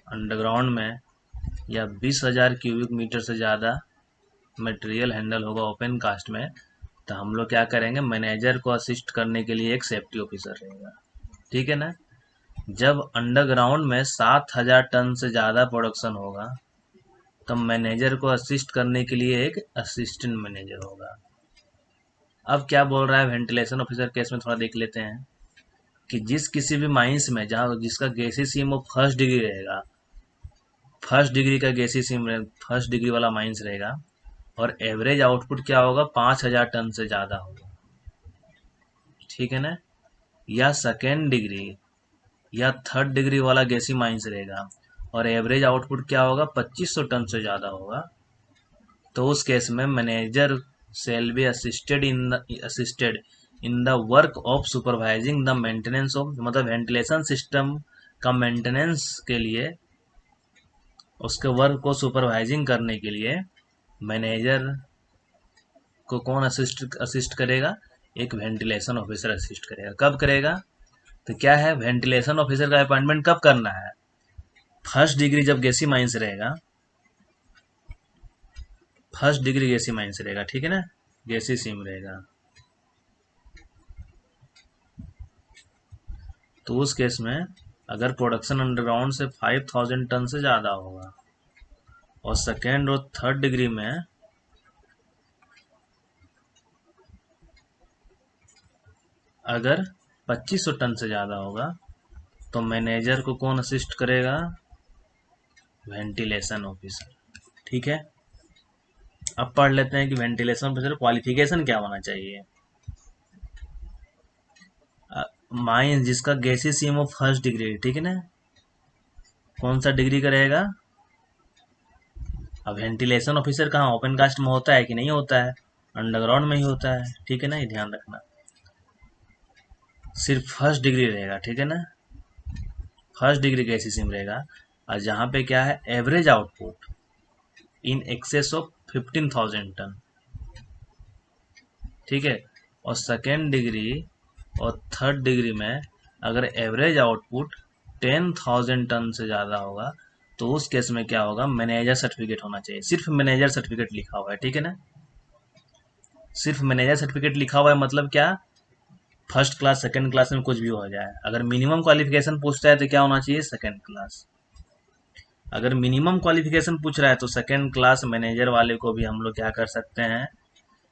अंडरग्राउंड में, या 20,000 क्यूबिक मीटर से ज़्यादा मटेरियल हैंडल होगा ओपन कास्ट में, तो हम लोग क्या करेंगे, मैनेजर को असिस्ट करने के लिए एक सेफ्टी ऑफिसर रहेगा, ठीक है ना। जब अंडरग्राउंड में 7,000 टन से ज़्यादा प्रोडक्शन होगा तो मैनेजर को असिस्ट करने के लिए एक असिस्टेंट मैनेजर होगा। अब क्या बोल रहा है वेंटिलेशन ऑफिसर केस में, थोड़ा देख लेते हैं कि जिस किसी भी माइंस में जहाँ जिसका गैसीय सीम वो फर्स्ट डिग्री रहेगा, फर्स्ट डिग्री का गैसीय सीम फर्स्ट डिग्री वाला माइंस रहेगा, और एवरेज आउटपुट क्या होगा, 5,000 टन से ज़्यादा होगा, ठीक है ना। या सेकेंड डिग्री या थर्ड डिग्री वाला गैसी माइंस रहेगा और एवरेज आउटपुट क्या होगा, 2,500 टन से ज़्यादा होगा, तो उस केस में manager shall be assisted in the work of supervising the maintenance of, मतलब वेंटिलेशन सिस्टम का मेंटेनेंस के लिए, उसके वर्क को सुपरवाइजिंग करने के लिए मैनेजर को कौन असिस्ट करेगा, एक वेंटिलेशन ऑफिसर असिस्ट करेगा। कब करेगा, तो क्या है, वेंटिलेशन ऑफिसर का अपॉइंटमेंट कब करना है, फर्स्ट डिग्री जब गैसी माइंस रहेगा, फर्स्ट डिग्री गैसी माइंस रहेगा, ठीक है ना, गैसी सीम रहेगा, तो उस केस में अगर प्रोडक्शन अंडरग्राउंड से 5,000 टन से ज़्यादा होगा और सेकेंड और थर्ड डिग्री में अगर 2,500 टन से ज़्यादा होगा तो मैनेजर को कौन असिस्ट करेगा, वेंटिलेशन ऑफिसर, ठीक है। अब पढ़ लेते हैं कि वेंटिलेशन ऑफिसर क्वालिफिकेशन क्या होना चाहिए। माइंस जिसका गैसी सीम ऑफ फर्स्ट डिग्री, ठीक है ना, कौन सा डिग्री का रहेगा। अब वेंटिलेशन ऑफिसर कहाँ ओपन कास्ट में होता है कि नहीं होता है, अंडरग्राउंड में ही होता है, ठीक है ना, ये ध्यान रखना, सिर्फ फर्स्ट डिग्री रहेगा, ठीक है ना, फर्स्ट डिग्री का एसीसीम रहेगा। और जहाँ पे क्या है, average output in excess of 15,000 ton, ठीक है। और सेकेंड डिग्री और थर्ड डिग्री में अगर एवरेज आउटपुट 10,000 टन से ज़्यादा होगा तो उस केस में क्या होगा, मैनेजर सर्टिफिकेट होना चाहिए, सिर्फ मैनेजर सर्टिफिकेट लिखा हुआ है, ठीक है ना, सिर्फ मैनेजर सर्टिफिकेट लिखा हुआ है, मतलब क्या, फर्स्ट क्लास सेकंड क्लास में कुछ भी हो जाए, अगर मिनिमम क्वालिफिकेशन पूछता है तो क्या होना चाहिए, सेकंड क्लास। अगर मिनिमम क्वालिफिकेशन पूछ रहा है तो सेकंड क्लास मैनेजर वाले को भी हम लोग क्या कर सकते हैं,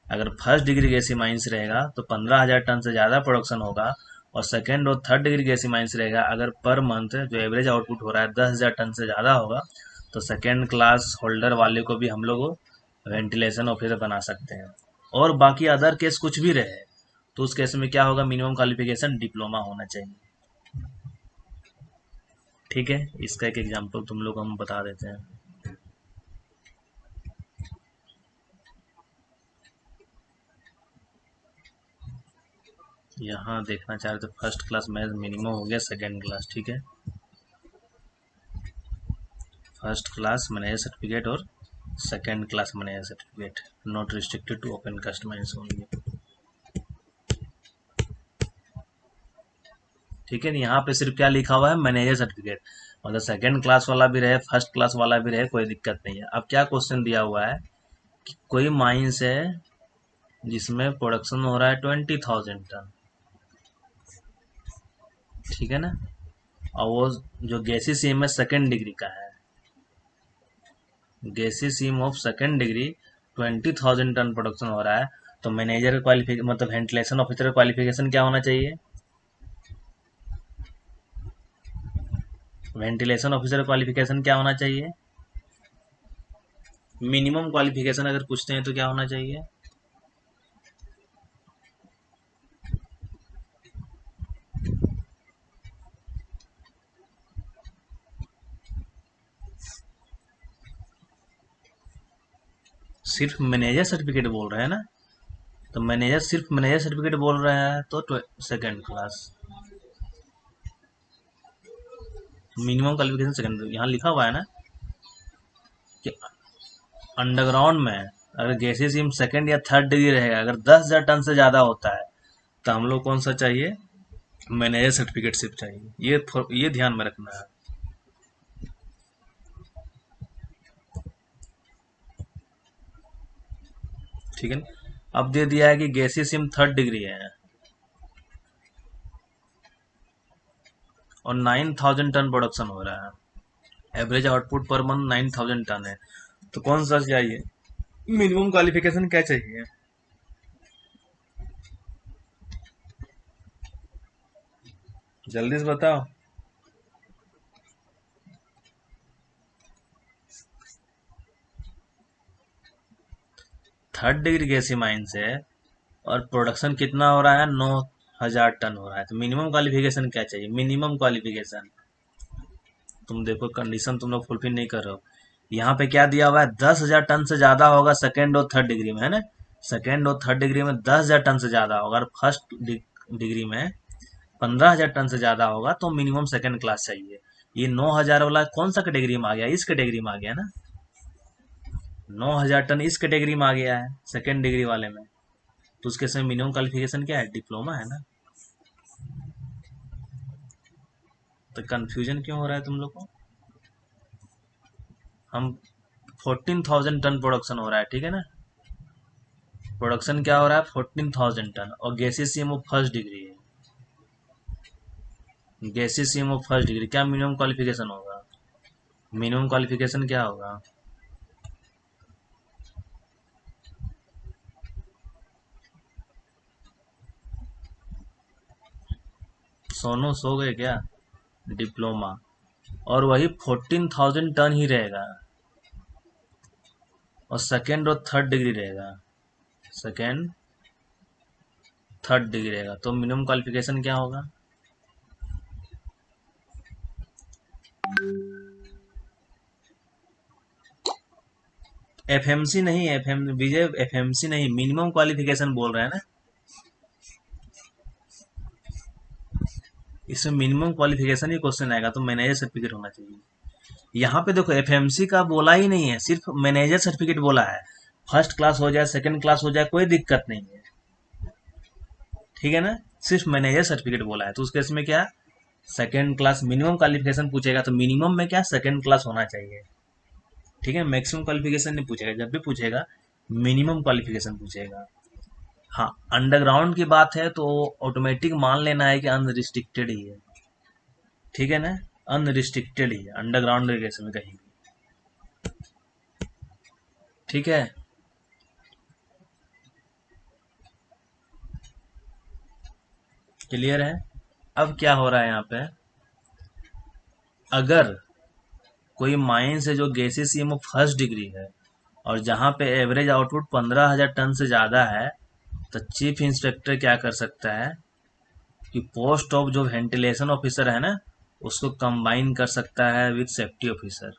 अगर फर्स्ट डिग्री गैसी माइंस रहेगा तो 15,000 टन से ज़्यादा प्रोडक्शन होगा, और सेकंड और थर्ड डिग्री गैसी माइंस रहेगा, अगर पर मंथ जो एवरेज आउटपुट हो रहा है 10,000 टन से ज़्यादा होगा, तो सेकंड क्लास होल्डर वाले को भी हम लोग वेंटिलेशन ऑफिसर बना सकते हैं। और बाकी अदर केस कुछ भी रहे तो उस केस में क्या होगा, मिनिमम क्वालिफिकेशन डिप्लोमा होना चाहिए, ठीक है। इसका एक एग्जाम्पल तुम लोग हम बता देते हैं। यहाँ देखना चाह रहे तो फर्स्ट क्लास मैथ मिनिमम हो गया, सेकेंड क्लास, ठीक है, फर्स्ट क्लास मैनेजर सर्टिफिकेट और second class manager certificate, not restricted to open cast mines only, ठीक है। यहाँ पे सिर्फ क्या लिखा हुआ है, मैनेजर सर्टिफिकेट, मतलब सेकेंड क्लास वाला भी रहे फर्स्ट क्लास वाला भी रहे, कोई दिक्कत नहीं है। अब क्या क्वेश्चन दिया हुआ है कि कोई माइंस है जिसमें प्रोडक्शन हो रहा है 20,000 टन, ठीक है ना, और वो जो गैसी सीम है सेकेंड डिग्री का है, gassy seam of second degree 20,000 ton production हो रहा है, तो मैनेजर का क्वालिफिकेशन, मतलब वेंटिलेशन ऑफिसर का क्वालिफिकेशन क्या होना चाहिए, वेंटिलेशन ऑफिसर क्वालिफिकेशन क्या होना चाहिए, मिनिमम क्वालिफिकेशन अगर पूछते हैं तो क्या होना चाहिए, सिर्फ मैनेजर सर्टिफिकेट बोल रहे हैं ना, तो मैनेजर सिर्फ मैनेजर सर्टिफिकेट बोल रहा है तो second class. Minimum qualification second, यहाँ लिखा हुआ है ना कि अंडरग्राउंड में अगर गैसीय सीम सेकेंड या थर्ड डिग्री रहेगा, अगर 10,000 टन से ज़्यादा होता है तो हम लोग कौन सा चाहिए, मैनेजर सर्टिफिकेट सिर्फ चाहिए। ये ध्यान में रखना है। ठीक है। अब दे दिया है कि गैसीय सीम थर्ड डिग्री है और 9,000 टन प्रोडक्शन हो रहा है। Average output per month 9,000 ton है। तो कौन सा चाहिए, मिनिमम क्वालिफिकेशन क्या चाहिए? जल्दी से बताओ। थर्ड डिग्री गैसीय माइन से और प्रोडक्शन कितना हो रहा है, 9,000 टन हो रहा है। तो मिनिमम क्वालिफिकेशन क्या चाहिए, मिनिमम क्वालिफिकेशन। तुम देखो कंडीशन तुम लोग फुलफिल नहीं कर रहे हो। यहाँ पे क्या दिया हुआ है, 10,000 टन से ज्यादा होगा सेकेंड और थर्ड डिग्री में, है ना। सेकेंड और थर्ड डिग्री में 10,000 टन से ज्यादा होगा, और फर्स्ट डिग्री में 15,000 टन से ज्यादा होगा तो मिनिमम सेकेंड क्लास चाहिए। ये 9,000 वाला कौन सा कैटेगरी में आ गया, इस कैटेगरी में आ गया ना। 9,000 टन इस कैटेगरी में आ गया है सेकेंड डिग्री वाले में। तो उसके समय मिनिमम क्वालिफिकेशन क्या है, डिप्लोमा है ना। तो कंफ्यूजन क्यों हो रहा है तुम लोग को। हम 14,000 टन प्रोडक्शन हो रहा है, ठीक है ना। प्रोडक्शन क्या हो रहा है, 14,000 टन, और गैसीय सीएमओ फर्स्ट डिग्री है। गैसीय सीएमओ फर्स्ट डिग्री, क्या मिनिमम क्वालिफिकेशन होगा, मिनिमम क्वालिफिकेशन क्या होगा। सोनू सो गए क्या, डिप्लोमा, और वही 14,000 टन ही रहेगा, और सेकेंड और थर्ड डिग्री रहेगा, सेकेंड थर्ड डिग्री रहेगा। तो मिनिमम क्वालिफिकेशन क्या होगा, एफएमसी नहीं, एफएम विजय एफएमसी नहीं, मिनिमम क्वालिफिकेशन बोल रहे हैं ना। इसमें मिनिमम क्वालिफिकेशन ही क्वेश्चन आएगा, तो मैनेजर सर्टिफिकेट होना चाहिए। यहाँ पे देखो एफएमसी का बोला ही नहीं है, सिर्फ मैनेजर सर्टिफिकेट बोला है। फर्स्ट क्लास हो जाए सेकंड क्लास हो जाए कोई दिक्कत नहीं है, ठीक है ना। सिर्फ मैनेजर सर्टिफिकेट बोला है, तो उस केस में क्या, सेकंड क्लास मिनिमम क्वालिफिकेशन पूछेगा तो मिनिमम में क्या सेकंड क्लास होना चाहिए, ठीक है। मैक्सिमम क्वालिफिकेशन नहीं पूछेगा, जब भी पूछेगा मिनिमम क्वालिफिकेशन पूछेगा। हाँ, अंडरग्राउंड की बात है तो ऑटोमेटिक मान लेना है कि अनरिस्ट्रिक्टेड ही है, ठीक है ना। अनरिस्ट्रिक्टेड ही है अंडरग्राउंड के केस में कहीं भी, ठीक है। क्लियर है। अब क्या हो रहा है यहाँ पे, अगर कोई माइन से जो गैसेस है वो फर्स्ट डिग्री है और जहाँ पे एवरेज आउटपुट 15,000 टन से ज़्यादा है, तो चीफ इंस्पेक्टर क्या कर सकता है कि पोस्ट ऑफ जो वेंटिलेशन ऑफिसर है ना, उसको कंबाइन कर सकता है विद सेफ्टी ऑफिसर।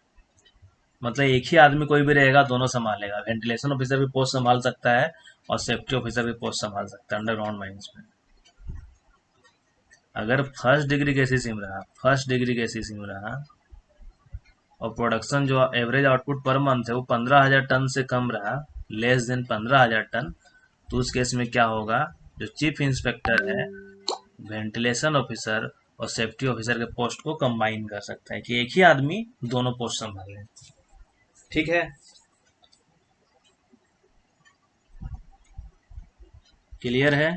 मतलब एक ही आदमी कोई भी रहेगा दोनों संभालेगा, वेंटिलेशन ऑफिसर भी पोस्ट संभाल सकता है और सेफ्टी ऑफिसर भी पोस्ट संभाल सकता है अंडरग्राउंड माइंस में। अगर फर्स्ट डिग्री कैसी सिम रहा, फर्स्ट डिग्री कैसी सिम रहा और प्रोडक्शन जो एवरेज आउटपुट पर मंथ है वो 15,000 टन से कम रहा, लेस देन 15,000 टन, तो उस केस में क्या होगा, जो चीफ इंस्पेक्टर है वेंटिलेशन ऑफिसर और सेफ्टी ऑफिसर के पोस्ट को कंबाइन कर सकता है कि एक ही आदमी दोनों पोस्ट संभाले, ठीक है। क्लियर है।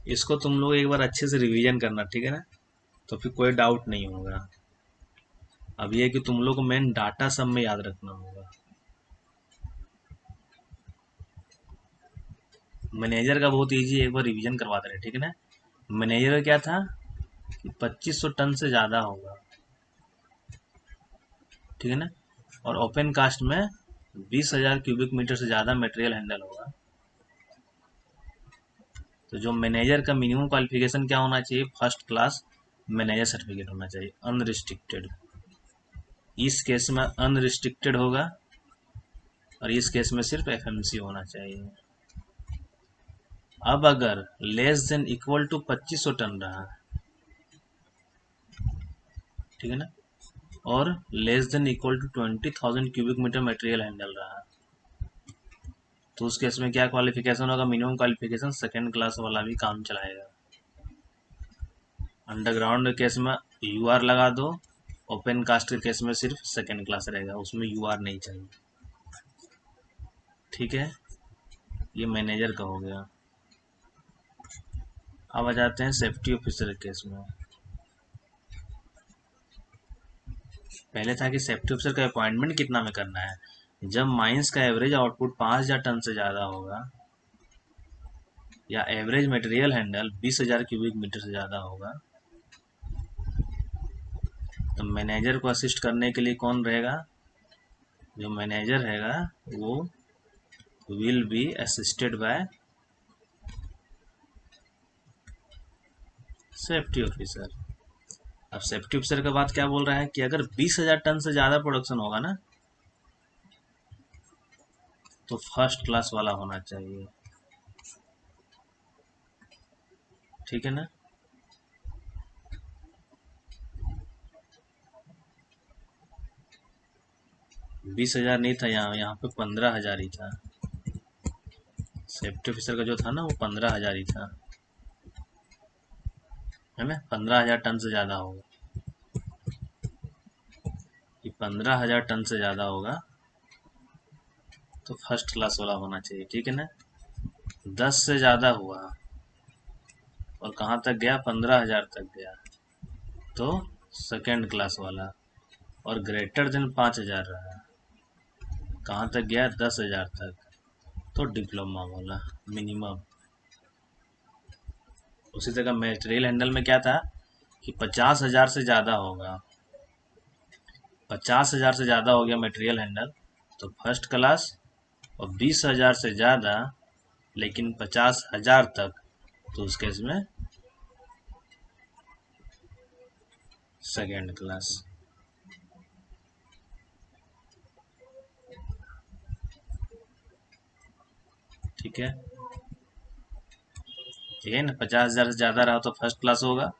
इसको तुम लोग एक बार अच्छे से रिवीजन करना, ठीक है ना, तो फिर कोई डाउट नहीं होगा। अब ये कि तुम लोग को मेन डाटा सब में याद रखना होगा। मैनेजर का बहुत इजी, एक बार रिवीजन करवा दे रहे, ठीक है ना। मैनेजर का क्या था कि 2,500 टन से ज़्यादा होगा, ठीक है ना, और ओपन कास्ट में 20,000 क्यूबिक मीटर से ज़्यादा मटेरियल हैंडल होगा। तो जो मैनेजर का मिनिमम क्वालिफिकेशन क्या होना चाहिए, फर्स्ट क्लास मैनेजर सर्टिफिकेट होना चाहिए अनरिस्ट्रिक्टेड, इस केस में अनरिस्ट्रिक्टेड होगा और इस केस में सिर्फ एफएमसी होना चाहिए। अब अगर less than equal to 2500 ton रहा, ठीक है ना, और less than equal to 20,000 cubic metre material handle रहा, तो उस केस में क्या क्वालिफिकेशन होगा? मिनिमम क्वालिफिकेशन सेकेंड क्लास वाला भी काम चलाएगा। अंडरग्राउंड केस में यूआर लगा दो, ओपन कास्ट के केस में सिर्फ सेकेंड क्लास रहेगा, उसमें यूआर नहीं चाहिए। ठीक है, ये मैनेजर का हो गया। अब आ जाते हैं सेफ्टी ऑफिसर केस में। पहले था कि सेफ्टी ऑफिसर का अपॉइंटमेंट कितना में करना है? जब माइंस का एवरेज आउटपुट 5000 टन से ज़्यादा होगा या average material handle 20,000 cubic metre से ज़्यादा होगा, तो मैनेजर को असिस्ट करने के लिए कौन रहेगा? जो मैनेजर रहेगा वो will be assisted by safety officer. अब सेफ्टी ऑफिसर के बाद क्या बोल रहा है कि अगर 20,000 टन से ज़्यादा प्रोडक्शन होगा ना, तो फर्स्ट क्लास वाला होना चाहिए। ठीक है ना, बीस हजार नहीं था, यहाँ पे 15,000 ही था। सेफ्टी ऑफिसर का जो था ना वो 15,000 ही था, है ना। 15,000 टन से ज़्यादा होगा, ये 15,000 टन से ज़्यादा होगा तो फर्स्ट क्लास वाला होना चाहिए। ठीक है ना, 10 से ज़्यादा हुआ और कहाँ तक गया? 15,000 तक गया तो सेकेंड क्लास वाला, और ग्रेटर देन 5,000 रहा, कहाँ तक गया? 10,000 तक, तो डिप्लोमा वाला मिनिमम। उसी तरह मटेरियल हैंडल में क्या था कि 50,000 से ज़्यादा होगा, 50,000 से ज़्यादा हो गया मटेरियल हैंडल तो फर्स्ट क्लास, और 20,000 से ज़्यादा लेकिन 50,000 तक तो उस केस में सेकेंड क्लास। ठीक है, ठीक है ना, 50,000 से ज़्यादा रहा तो फर्स्ट क्लास होगा,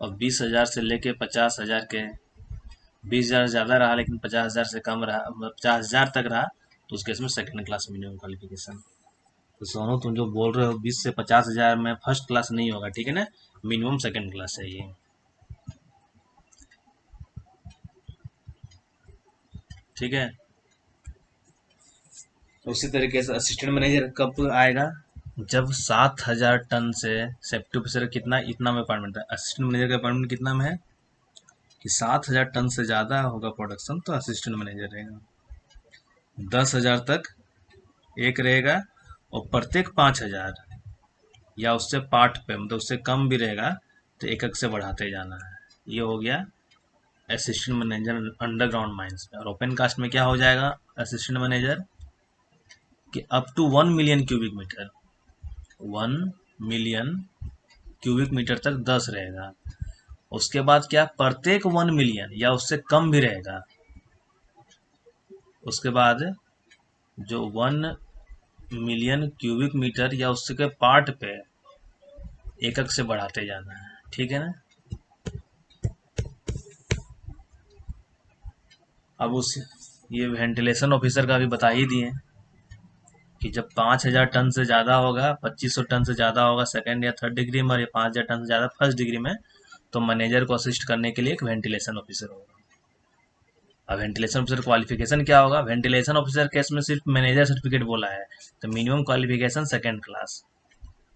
और 20,000 से लेके 50,000 के, 20,000 से ज़्यादा रहा लेकिन 50,000 से कम रहा, 50,000 तक रहा तो उस केस में सेकेंड क्लास मिनिमम क्वालिफिकेशन। तो सोनू तुम जो बोल रहे हो 20 से 50,000 में फर्स्ट क्लास नहीं होगा, ठीक है ना, मिनिमम सेकेंड क्लास चाहिए। ठीक है, उसी तरीके से असिस्टेंट मैनेजर कब आएगा? जब 7,000 टन से, सेफ्टी ऑफिसर कितना, इतना में अपॉइंटमेंट है, असिस्टेंट मैनेजर का अपॉइंटमेंट कितना में है कि 7,000 टन से ज़्यादा होगा प्रोडक्शन तो असिस्टेंट मैनेजर रहेगा। 10,000 तक एक रहेगा, और प्रत्येक 5,000 या उससे पार्ट पे, मतलब उससे कम भी रहेगा तो एक एक से बढ़ाते जाना है। ये हो गया असिस्टेंट मैनेजर अंडरग्राउंड माइंस में। और ओपन कास्ट में क्या हो जाएगा असिस्टेंट मैनेजर कि up to 1 million cubic metre, 1 million cubic metre तक 10 रहेगा। उसके बाद क्या, प्रत्येक 1 मिलियन या उससे कम भी रहेगा। उसके बाद जो 1 मिलियन क्यूबिक मीटर या उससे के पार्ट पे एक एक से बढ़ाते जाना है। ठीक है ना, अब उस, ये वेंटिलेशन ऑफिसर का भी बता ही दिए कि जब 5,000 टन से ज़्यादा होगा, 2,500 टन से ज़्यादा होगा सेकेंड या थर्ड डिग्री में, और ये 5,000 टन से ज़्यादा फर्स्ट डिग्री में, तो मैनेजर को असिस्ट करने के लिए एक वेंटिलेशन ऑफिसर होगा। अब वेंटिलेशन ऑफिसर क्वालिफिकेशन क्या होगा? वेंटिलेशन ऑफिसर केस में सिर्फ मैनेजर सर्टिफिकेट बोला है, तो मिनिमम क्वालिफिकेशन सेकेंड क्लास।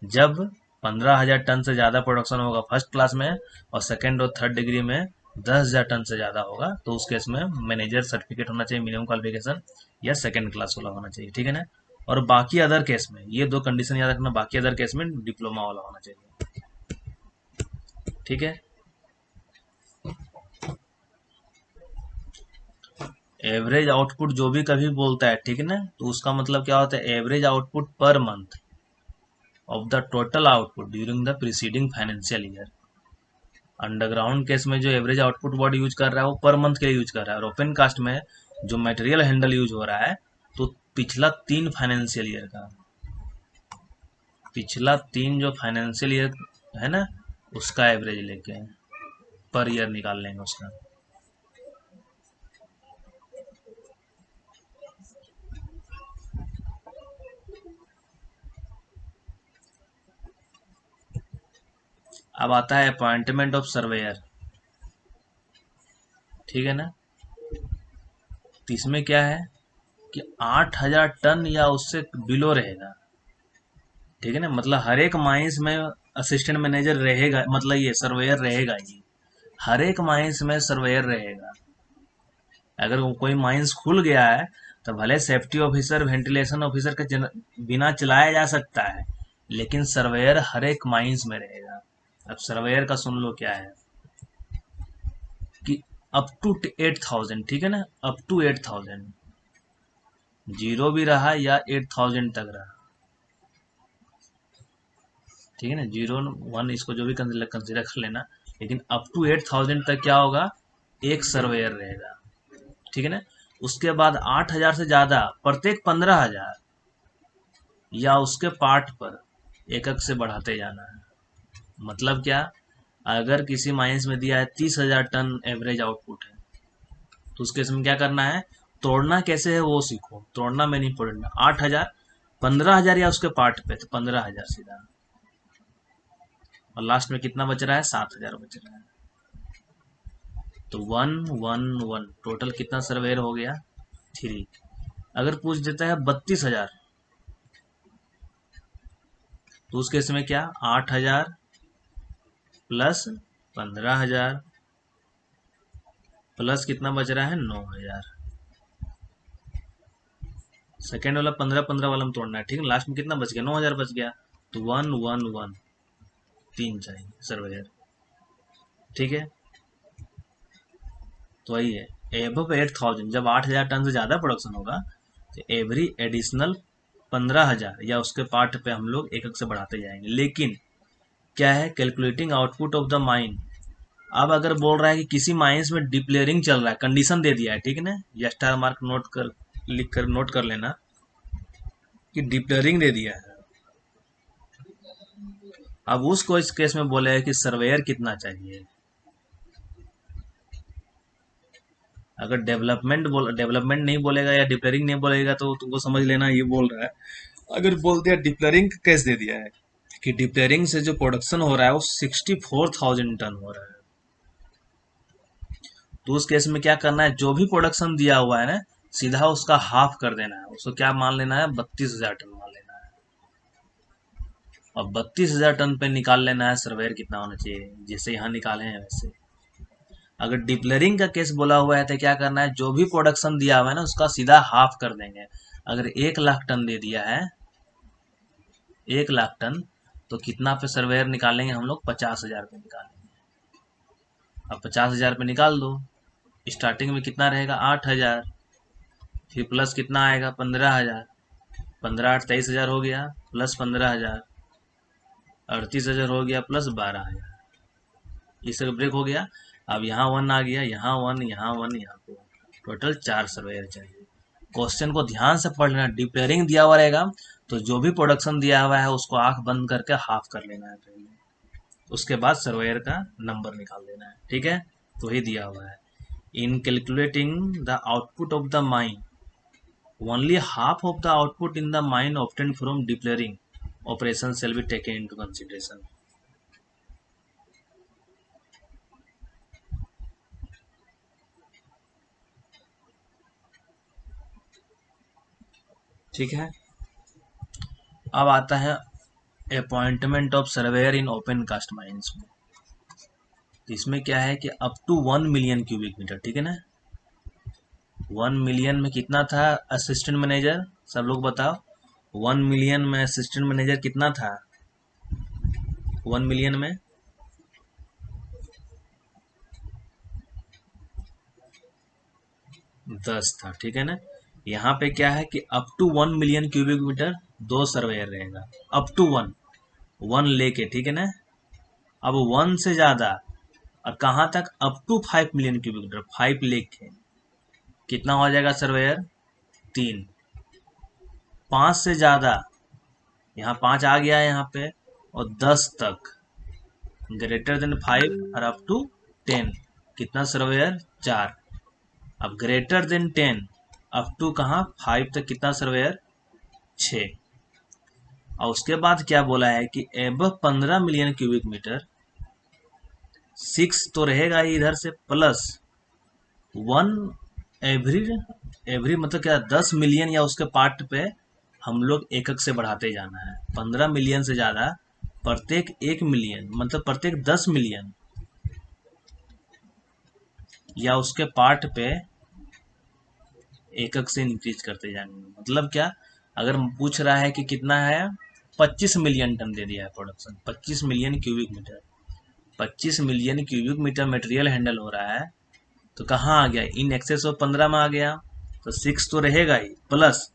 जब 15,000 टन से ज़्यादा प्रोडक्शन होगा फर्स्ट क्लास में, और सेकेंड और थर्ड डिग्री में 10,000 टन से ज़्यादा होगा तो उस केस में मैनेजर सर्टिफिकेट होना चाहिए मिनिमम क्वालिफिकेशन, या सेकेंड क्लास वाला होना चाहिए। ठीक है ना, और बाकी अदर केस में ये दो कंडीशन याद रखना, बाकी अदर केस में डिप्लोमा वाला होना चाहिए। ठीक है, एवरेज आउटपुट जो भी कभी बोलता है, ठीक है ना, तो उसका मतलब क्या होता है? Average output per month of the total output during the preceding financial year. Underground case में जो एवरेज आउटपुट वर्ड यूज कर रहा है वो पर मंथ के लिए यूज कर रहा है, और ओपन कास्ट में जो मटेरियल हैंडल यूज हो रहा है तो पिछला 3 फाइनेंशियल ईयर का, पिछला 3 जो फाइनेंशियल ईयर है ना उसका एवरेज लेके पर ईयर निकाल लेंगे उसका। अब आता है अपॉइंटमेंट ऑफ सर्वेयर, ठीक है ना। तो इसमें क्या है कि 8,000 टन या उससे बिलो रहेगा, ठीक है ना। मतलब हर एक माइंस में असिस्टेंट मैनेजर रहेगा, मतलब ये सर्वेयर रहेगा ही, हर एक माइंस में सर्वेयर रहेगा। अगर कोई माइंस खुल गया है तो भले सेफ्टी ऑफिसर वेंटिलेशन ऑफिसर के बिना चलाया जा सकता है, लेकिन सर्वेयर हर एक माइंस में रहेगा। अब सर्वेयर का सुन लो क्या है कि अप टू 8,000, ठीक है ना, अप टू 8,000, जीरो भी रहा या 8,000 तक रहा, ठीक है ना, 0 1 इसको जो भी कंसिडर कर लेना, लेकिन अप टू 8,000 तक क्या होगा, एक सर्वेयर रहेगा, ठीक है ना। उसके बाद 8,000 से ज्यादा प्रत्येक 15,000 या उसके पार्ट पर एकक से बढ़ाते जाना है। मतलब क्या, अगर किसी माइंस में दिया है 30,000 टन एवरेज आउटपुट है तो उसके इसमें क्या करना है, तोड़ना कैसे है वो सीखो, तोड़ना में नहीं पड़ना। 8,000 15,000 या उसके पार्ट पे तो 15,000 सीधा, और लास्ट में कितना बच रहा है, 7,000 बच रहा है। तो 1 1 1 टोटल कितना सर्वेयर हो गया, 3। अगर पूछ देता है 32,000 तो उस केस में क्या, 8,000 प्लस 15,000 प्लस कितना बच रहा है, 9,000। सेकेंड वाला 15 वाला में तोड़ना है, ठीक है। लास्ट में कितना बच गया, 9,000 बच गया। तो 1 1 1 3 चाहिए सर्वेयर, ठीक है। तो वही है, एबव 8,000, जब 8,000 टन से ज्यादा प्रोडक्शन होगा तो एवरी एडिशनल 15,000 या उसके पार्ट पे हम लोग एकक से बढ़ाते जाएंगे। लेकिन क्या है, calculating output of the mine. अब अगर बोल रहा है कि किसी माइंस में डिप्लेयरिंग चल रहा है, कंडीशन दे दिया है, ठीक है ना, या स्टार मार्क नोट कर, लिख कर नोट कर लेना कि डिप्लेयरिंग दे दिया है। अब उसको इस केस में बोले कि सर्वेयर कितना चाहिए। अगर डेवलपमेंट नहीं बोलेगा या डिप्लेयरिंग नहीं बोलेगा तो तुमको समझ लेना ये बोल रहा है। अगर बोल दिया डिप्लेयरिंग केस दे दिया है कि डिप्लेयरिंग से जो प्रोडक्शन हो रहा है वो 64,000 टन हो रहा है, तो उस केस में क्या करना है, जो भी प्रोडक्शन दिया हुआ है ना सीधा उसका हाफ कर देना है, उसको क्या मान लेना है, 32,000 टन मान लेना है। और 32,000 टन पे निकाल लेना है सर्वेयर कितना होना चाहिए, जैसे यहाँ निकाले हैं वैसे। अगर डिप्लेयरिंग का केस बोला हुआ है तो क्या करना है, जो भी प्रोडक्शन दिया हुआ है ना उसका सीधा हाफ कर देंगे। अगर 1,00,000 टन दे दिया है, 1,00,000 टन, तो कितना पे सर्वेयर निकालेंगे हम लोग, 50,000 पे निकालेंगे। अब 50,000 पे निकाल दो, स्टार्टिंग में कितना रहेगा, 8,000, फिर प्लस कितना आएगा, 15,000, 15 8 23,000 हो गया, प्लस 15,000 38,000 हो गया, प्लस 12,000, इस ब्रेक हो गया। अब यहाँ 1 आ गया, यहाँ 1, यहाँ 1, यहाँ पे 1, टोटल 4 सर्वेयर चाहिए। क्वेश्चन को ध्यान से पढ़ लेना, डिप्लेयरिंग दिया हुआ रहेगा तो जो भी प्रोडक्शन दिया हुआ है उसको आंख बंद करके हाफ कर लेना है पहले, उसके बाद सर्वेयर का नंबर निकाल देना है, ठीक है। तो ही दिया हुआ है, in calculating the output of the mine only half of the output in the mine obtained from depillaring operation shall be taken into consideration. ठीक है। अब आता है appointment of surveyor in open cast mines में। तो इसमें क्या है कि up to 1 million cubic metre, ठीक है ना। 1 मिलियन में कितना था असिस्टेंट मैनेजर, सब लोग बताओ। 1 मिलियन में असिस्टेंट मैनेजर कितना था, 1 मिलियन में 10 था, ठीक है ना। यहाँ पे क्या है कि up to 1 million cubic metre 2 surveyor रहेगा, अप टू 1 लेके, ठीक है ना। अब 1 से ज्यादा और कहाँ तक, up to 5 million cubic metre, 5 lakh है। कितना हो जाएगा सर्वेयर, 3। 5 से ज्यादा, यहाँ 5 आ गया है यहाँ पे, और 10 तक, ग्रेटर देन 5 और अप टू 10, कितना सर्वेयर, 4। अब ग्रेटर देन 10 अप टू कहाँ, 5 तक, कितना सर्वेयर, 6। और उसके बाद क्या बोला है कि एब 15 मिलियन क्यूबिक मीटर, 6 तो रहेगा ही इधर से, प्लस 1 एवरी, एवरी मतलब क्या, 10 मिलियन या उसके पार्ट पे हम लोग एकक से बढ़ाते जाना है। 15 मिलियन से ज्यादा, प्रत्येक 1 मिलियन मतलब प्रत्येक 10 मिलियन या उसके पार्ट पे एकक से इंक्रीज करते जाएंगे। मतलब क्या, अगर पूछ रहा है कि कितना है, 25 मिलियन टन दे दिया है production, 25 million cubic metre, 25 million cubic metre material handle हो रहा है, तो कहाँ आ गया, इन एक्सेस ऑफ 15 में आ गया, तो 6 तो रहेगा ही, प्लस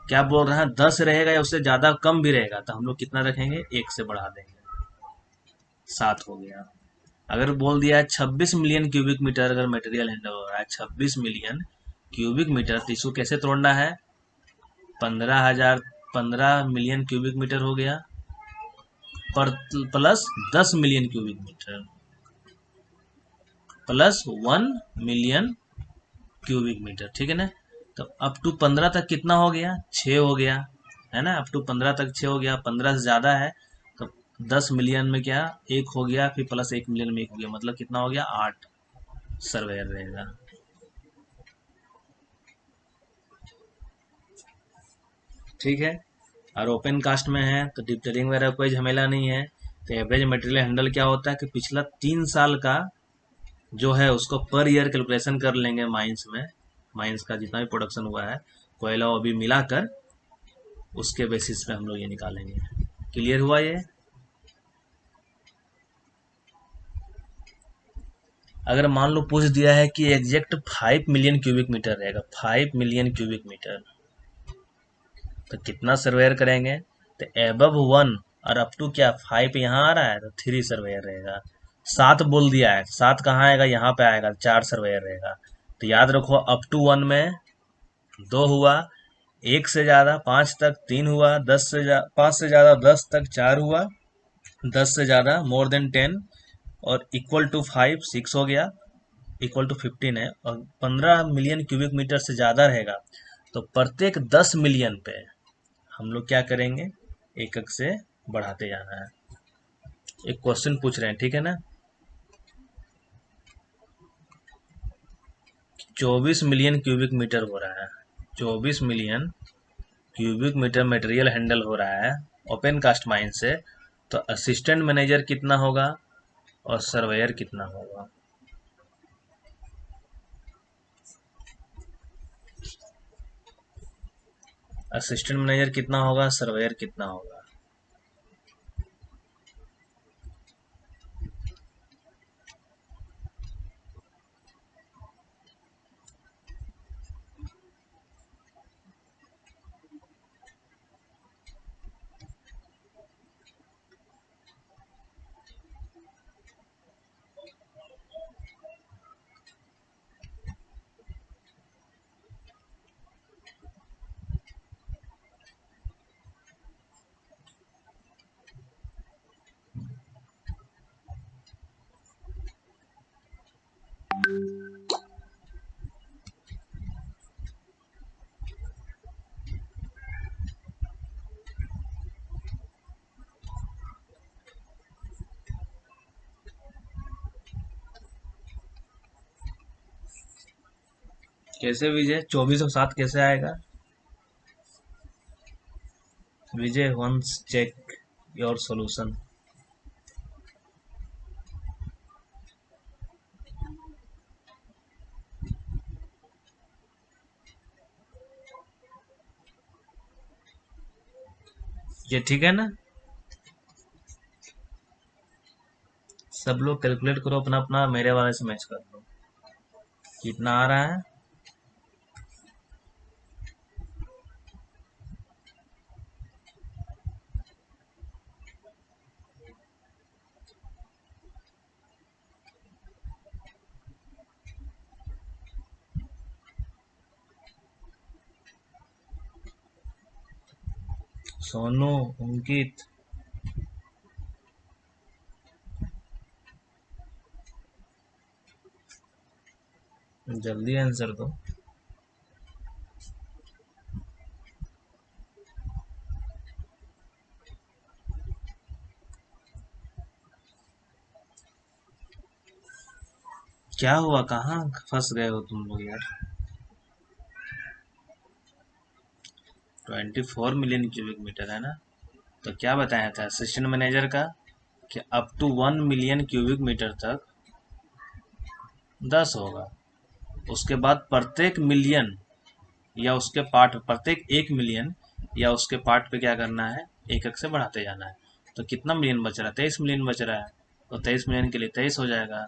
क्या बोल रहा है, 10 रहेगा या उससे ज्यादा कम भी रहेगा, तो हम लोग कितना रखेंगे, 1 से बढ़ा देंगे, 7 हो गया। अगर बोल दिया है 26 मिलियन क्यूबिक मीटर अगर मटेरियल हैंडल हो रहा है, 26 मिलियन क्यूबिक मीटर, तो इसको कैसे तोड़ना है, 15,000, 15 मिलियन क्यूबिक मीटर हो गया, पर plus 10 million cubic metre, plus 1 million cubic metre, ठीक है ना। तो अप टू 15 तक कितना हो गया, 6 हो गया, है ना, अप टू 15 तक 6 हो गया, 15 से ज्यादा है तो 10 मिलियन में क्या, 1 हो गया, फिर प्लस 1 मिलियन में 1 हो गया, मतलब कितना हो गया, 8 सर्वेयर रहेगा। ठीक है। और ओपन कास्ट में है तो डिप्टरिंग वगैरह कोई झमेला नहीं है। तो एवरेज मटेरियल हैंडल क्या होता है कि पिछला 3 साल का जो है उसको पर ईयर कैलकुलेशन कर लेंगे माइंस में, माइंस का जितना भी प्रोडक्शन हुआ है कोयला वो भी मिलाकर, उसके बेसिस पे हम लोग ये निकालेंगे। क्लियर हुआ ये। अगर मान लो पूछ दिया है कि एग्जैक्ट 5 मिलियन क्यूबिक मीटर रहेगा, 5 मिलियन क्यूबिक मीटर, तो कितना सर्वेयर करेंगे, तो एबव 1 और अप टू क्या, 5 यहाँ आ रहा है तो 3 सर्वेयर रहेगा। 7 बोल दिया है, 7 कहाँ आएगा, यहाँ पे आएगा, 4 सर्वेयर रहेगा। तो याद रखो, अप टू 1 में 2 हुआ, 1 से ज्यादा 5 तक 3 हुआ, 5 से ज्यादा 10 तक 4 हुआ, 10 से ज्यादा मोर देन 10, और इक्वल टू 5 6 हो गया, इक्वल टू 15 है, और 15 मिलियन क्यूबिक मीटर से ज्यादा रहेगा तो प्रत्येक 10 मिलियन पे हम लोग क्या करेंगे, एकक से बढ़ाते जाना है। एक क्वेश्चन पूछ रहे हैं, ठीक है ना, 24 मिलियन क्यूबिक मीटर हो रहा है, 24 million cubic metre material handle हो रहा है ओपन कास्ट माइन से, तो असिस्टेंट मैनेजर कितना होगा और सर्वेयर कितना होगा। असिस्टेंट मैनेजर कितना होगा, सर्वेयर कितना होगा। कैसे विजय, 24 और 7 कैसे आएगा। विजय वंस चेक योर सॉल्यूशन। ये ठीक है ना, सब लोग कैलकुलेट करो अपना अपना, मेरे वाले से मैच कर लो कितना आ रहा है। सोनू, अंकित, जल्दी आंसर दो। क्या हुआ, कहाँ फंस गए हो तुम लोग यार? 24 मिलियन क्यूबिक मीटर है ना? तो क्या बताया था असिस्टेंट मैनेजर का कि up to 1 million cubic metre तक 10 होगा। उसके बाद प्रत्येक मिलियन या उसके पार्ट, प्रत्येक 1 मिलियन या उसके पार्ट पे क्या करना है, एक एक से बढ़ाते जाना है। तो कितना मिलियन बच रहा है? 23 मिलियन बच रहा है। तो 23 मिलियन के लिए 23 हो जाएगा,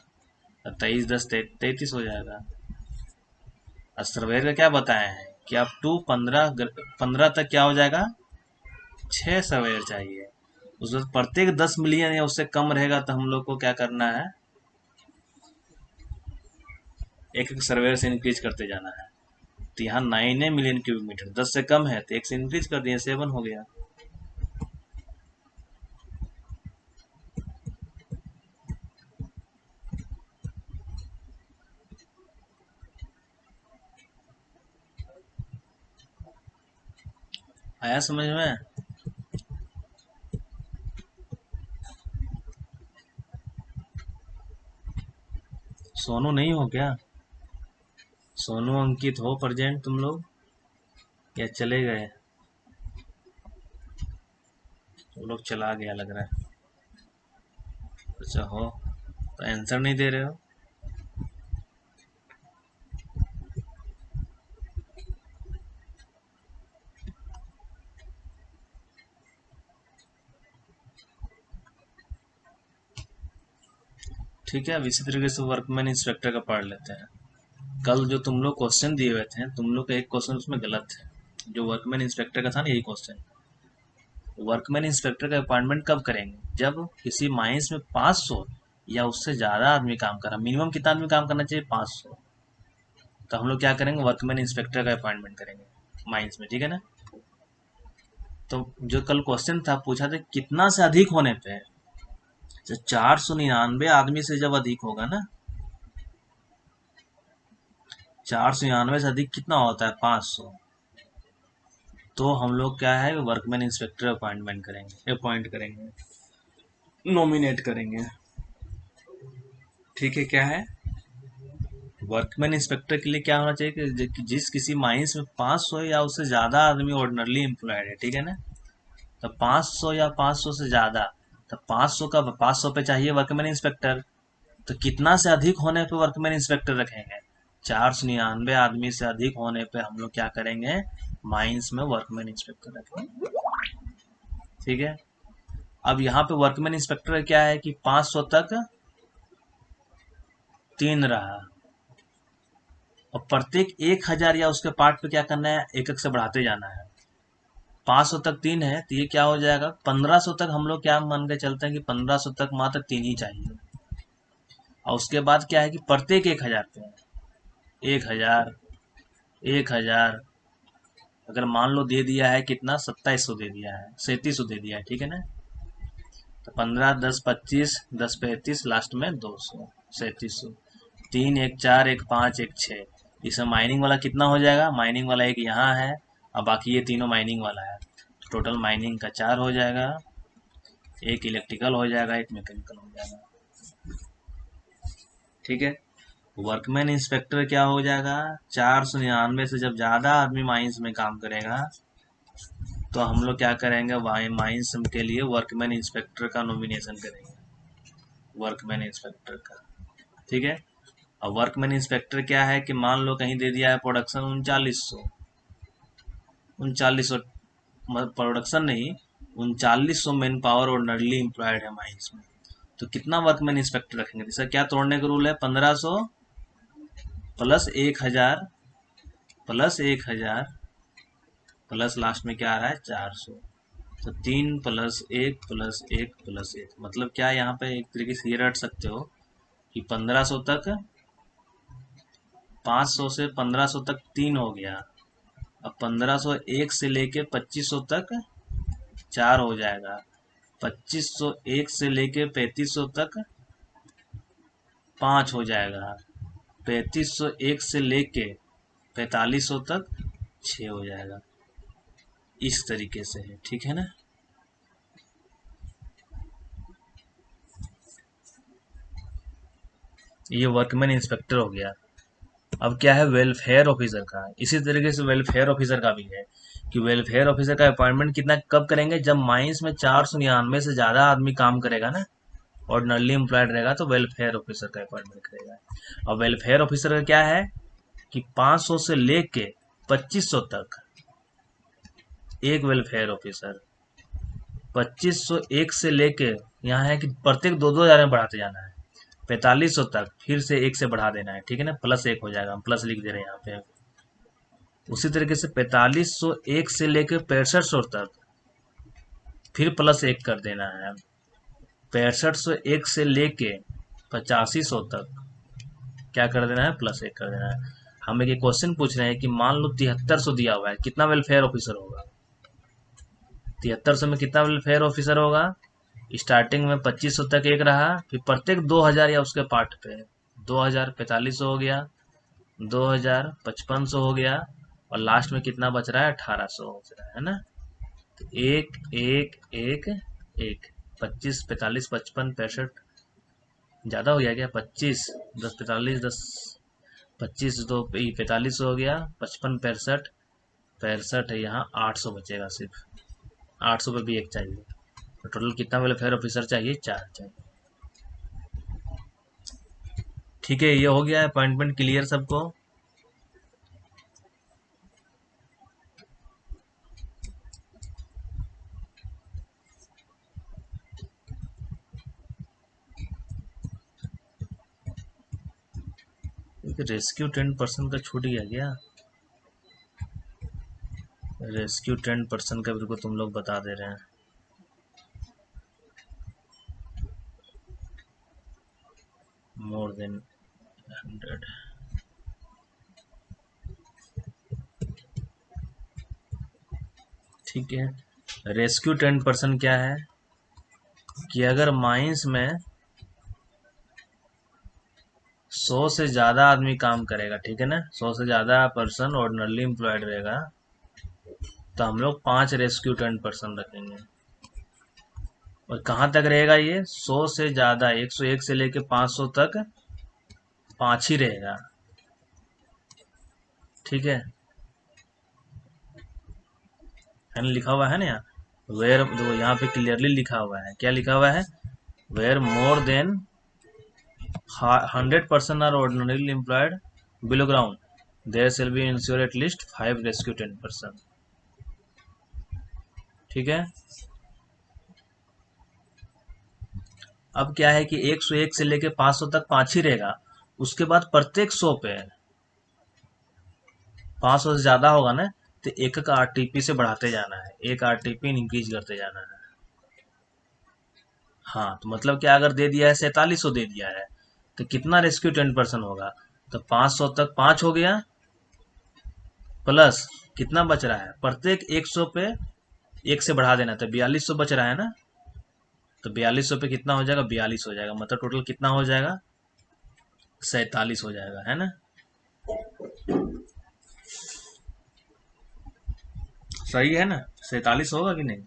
और 23 10 33 हो जाएगा। और सर्वेयर का क्या बताया है कि अप टू 15 तक क्या हो जाएगा, 6 सर्वेयर चाहिए। उसमें प्रत्येक 10 मिलियन या उससे कम रहेगा तो हम लोग को क्या करना है, एक एक सर्वेयर से इंक्रीज करते जाना है। तो यहाँ 9 मिलियन क्यूबिक मीटर, 10 से कम है तो एक से इंक्रीज कर दिए, 7 हो गया। आया समझ में? सोनू नहीं हो क्या? सोनू अंकित हो प्रेजेंट तुम लोग, या चले गए? तुम लोग चला गया लग रहा है। अच्छा हो, तो आंसर नहीं दे रहे हो। ठीक है, अब इसी तरीके से वर्कमैन इंस्पेक्टर का पढ़ लेते हैं। कल जो तुम लोग क्वेश्चन दिए हुए थे, तुम लोग का एक क्वेश्चन उसमें गलत है। जो वर्कमैन इंस्पेक्टर का था ना, यही क्वेश्चन। वर्कमैन इंस्पेक्टर का अपॉइंटमेंट कब करेंगे? जब किसी माइंस में 500 या उससे ज़्यादा आदमी काम कर रहा। मिनिमम कितना आदमी काम करना चाहिए? 500। तो हम लोग क्या करेंगे, वर्कमैन इंस्पेक्टर का अपॉइंटमेंट करेंगे माइंस में, ठीक है ना? तो जो कल क्वेश्चन था, पूछा था कितना से अधिक होने पे, तो 499 आदमी से जब अधिक होगा ना, 499 से अधिक कितना होता है, 500। तो हम लोग क्या है, वर्कमैन इंस्पेक्टर अपॉइंटमेंट करेंगे, अपॉइंट करेंगे, नॉमिनेट करेंगे। ठीक है, क्या है, वर्कमैन इंस्पेक्टर के लिए क्या होना चाहिए कि जिस किसी माइंस में 500 या उससे ज्यादा आदमी ऑर्डिनरली एम्प्लॉयड है, ठीक है ना? तो 500 या 500 से ज्यादा, तो 500 का 500 पे चाहिए वर्कमैन इंस्पेक्टर। तो कितना से अधिक होने पे वर्कमैन इंस्पेक्टर रखेंगे? 499 आदमी से अधिक होने पे हम लोग क्या करेंगे, माइंस में वर्कमैन इंस्पेक्टर रखेंगे। ठीक है, अब यहाँ पे वर्कमैन इंस्पेक्टर क्या है कि 500 तक 3 रहा, और प्रत्येक 1000 या उसके पार्ट पे क्या करना है, एक एक से बढ़ाते जाना है। 500 तक 3 है तो ये क्या हो जाएगा, 1500 तक हम लोग क्या मान के चलते हैं कि 1500 तक मात्र 3 ही चाहिए। और उसके बाद क्या है कि प्रत्येक 1000 पे, 1000, 1000, अगर मान लो दे दिया है कितना, 2700 दे दिया है, 3700 दे दिया है, ठीक है ना? तो 15 10 25 10 35, लास्ट में 200, 3700। 3 1 4 1 5 1 6। इसमें माइनिंग वाला कितना हो जाएगा, माइनिंग वाला एक यहाँ है, और बाकी ये तीनों माइनिंग वाला है। तो टोटल माइनिंग का 4 हो जाएगा, एक इलेक्ट्रिकल हो जाएगा, एक मैकेनिकल हो जाएगा। ठीक है, वर्कमैन इंस्पेक्टर क्या हो जाएगा, 499 से जब ज्यादा आदमी माइंस में काम करेगा तो हम लोग क्या करेंगे, माइंस के लिए वर्कमैन इंस्पेक्टर का नॉमिनेशन करेंगे, वर्कमैन इंस्पेक्टर का। ठीक है, और वर्कमैन इंस्पेक्टर क्या है कि मान लो कहीं दे दिया है प्रोडक्शन 3900, 3900 मतलब प्रोडक्शन नहीं, 3900 मैन पावर ऑर्डिनरली एम्प्लॉयड है माइंस में। तो कितना वर्कमैन इंस्पेक्टर रखेंगे? जैसे क्या तोड़ने का रूल है, 1500 प्लस 1000 प्लस 1000 प्लस लास्ट में क्या आ रहा है, 400। तो 3 प्लस 1 प्लस 1 प्लस 1, मतलब क्या, यहाँ पे एक तरीके से ये रट सकते हो कि 1500 तक, 500 से 1500 तक 3 हो गया। अब 1501 से लेके 2500 तक 4 हो जाएगा। 2501 से लेके 3500 तक 5 हो जाएगा। 3501 से लेके 4500 तक 6 हो जाएगा। इस तरीके से है, ठीक है ना। ये वर्कमैन इंस्पेक्टर हो गया। अब क्या है वेलफेयर ऑफिसर का। इसी तरीके से वेलफेयर ऑफिसर का भी है कि वेलफेयर ऑफिसर का अपॉइंटमेंट कितना कब करेंगे, जब माइंस में 499 से ज्यादा आदमी काम करेगा ना, ऑर्डिनरली एम्प्लॉयड रहेगा तो वेलफेयर ऑफिसर का अपॉइंटमेंट करेगा। और वेलफेयर ऑफिसर का क्या है कि 500 से लेके 2500 तक एक वेलफेयर ऑफिसर। 2501 से लेके यहाँ है कि प्रत्येक 2-2 हजार में बढ़ाते जाना है। 4500 तक फिर से 1 से बढ़ा देना है, ठीक है ना, +1 हो जाएगा, हम प्लस लिख दे रहे हैं यहाँ पे। उसी तरीके से 4501 से लेके 6500 तक फिर +1 कर देना है। 6501 से लेके 8500 तक क्या कर देना है, +1 कर देना है। हम एक क्वेश्चन पूछ रहे हैं कि मान लो 7300 दिया हुआ है, कितना वेलफेयर ऑफिसर होगा। 7300 में कितना वेलफेयर ऑफिसर होगा। स्टार्टिंग में 2500 तक एक रहा, फिर प्रत्येक 2000 या उसके पार्ट पे 2000 4500 हो गया, 2000 5500 हो गया, और लास्ट में कितना बच रहा है, 1800 बच रहा है ना। तो 1 1 1 1 25 45 55 65 ज्यादा हो गया क्या, 25 10 45 10 25 दो 45 हो गया, 55 65 65 है यहाँ, 800 बचेगा सिर्फ। 800 पे भी एक चाहिए, तो टोटल कितना वेलफेयर ऑफिसर चाहिए, 4 चाहिए। ठीक है, ये हो गया अपॉइंटमेंट क्लियर सबको। रेस्क्यू 10% का छूट गया क्या। रेस्क्यू 10% का बिल्कुल तुम लोग बता दे रहे हैं। मोर देन 100। ठीक है, रेस्क्यू 10% क्या है कि अगर माइंस में 100 से ज्यादा आदमी काम करेगा, ठीक है ना, 100 से ज्यादा पर्सन ऑर्डिनरली एम्प्लॉयड रहेगा, तो हम लोग 5 रेस्क्यू 10% रखेंगे। और कहाँ तक रहेगा ये, 100 से ज्यादा 101 से लेके 500 तक 5 ही रहेगा, ठीक है। लिखा हुआ है ना यहाँ, वेयर देखो यहाँ पे क्लियरली लिखा हुआ है, क्या लिखा हुआ है, where more than 100% are ordinarily employed below ground there shall be insure at least 5 rescue 10%। ठीक है। अब क्या है कि 101 से लेके 500 तक 5 ही रहेगा, उसके बाद प्रत्येक 100 पे 500 से ज्यादा होगा ना, तो एक एक आरटीपी से बढ़ाते जाना है, एक आरटीपी इंक्रीज करते जाना है। हाँ, तो मतलब क्या, अगर दे दिया है 4700 दे दिया है, तो कितना रेस्क्यू 10% होगा, तो 500 तक 5 हो गया, प्लस कितना बच रहा है, प्रत्येक 100 पे 1 से बढ़ा देना, तो 4200 बच रहा है ना, तो 4200 पे कितना हो जाएगा, 42 हो जाएगा, मतलब टोटल कितना हो जाएगा, 47 हो जाएगा, है ना। सही है ना, 47 होगा कि नहीं।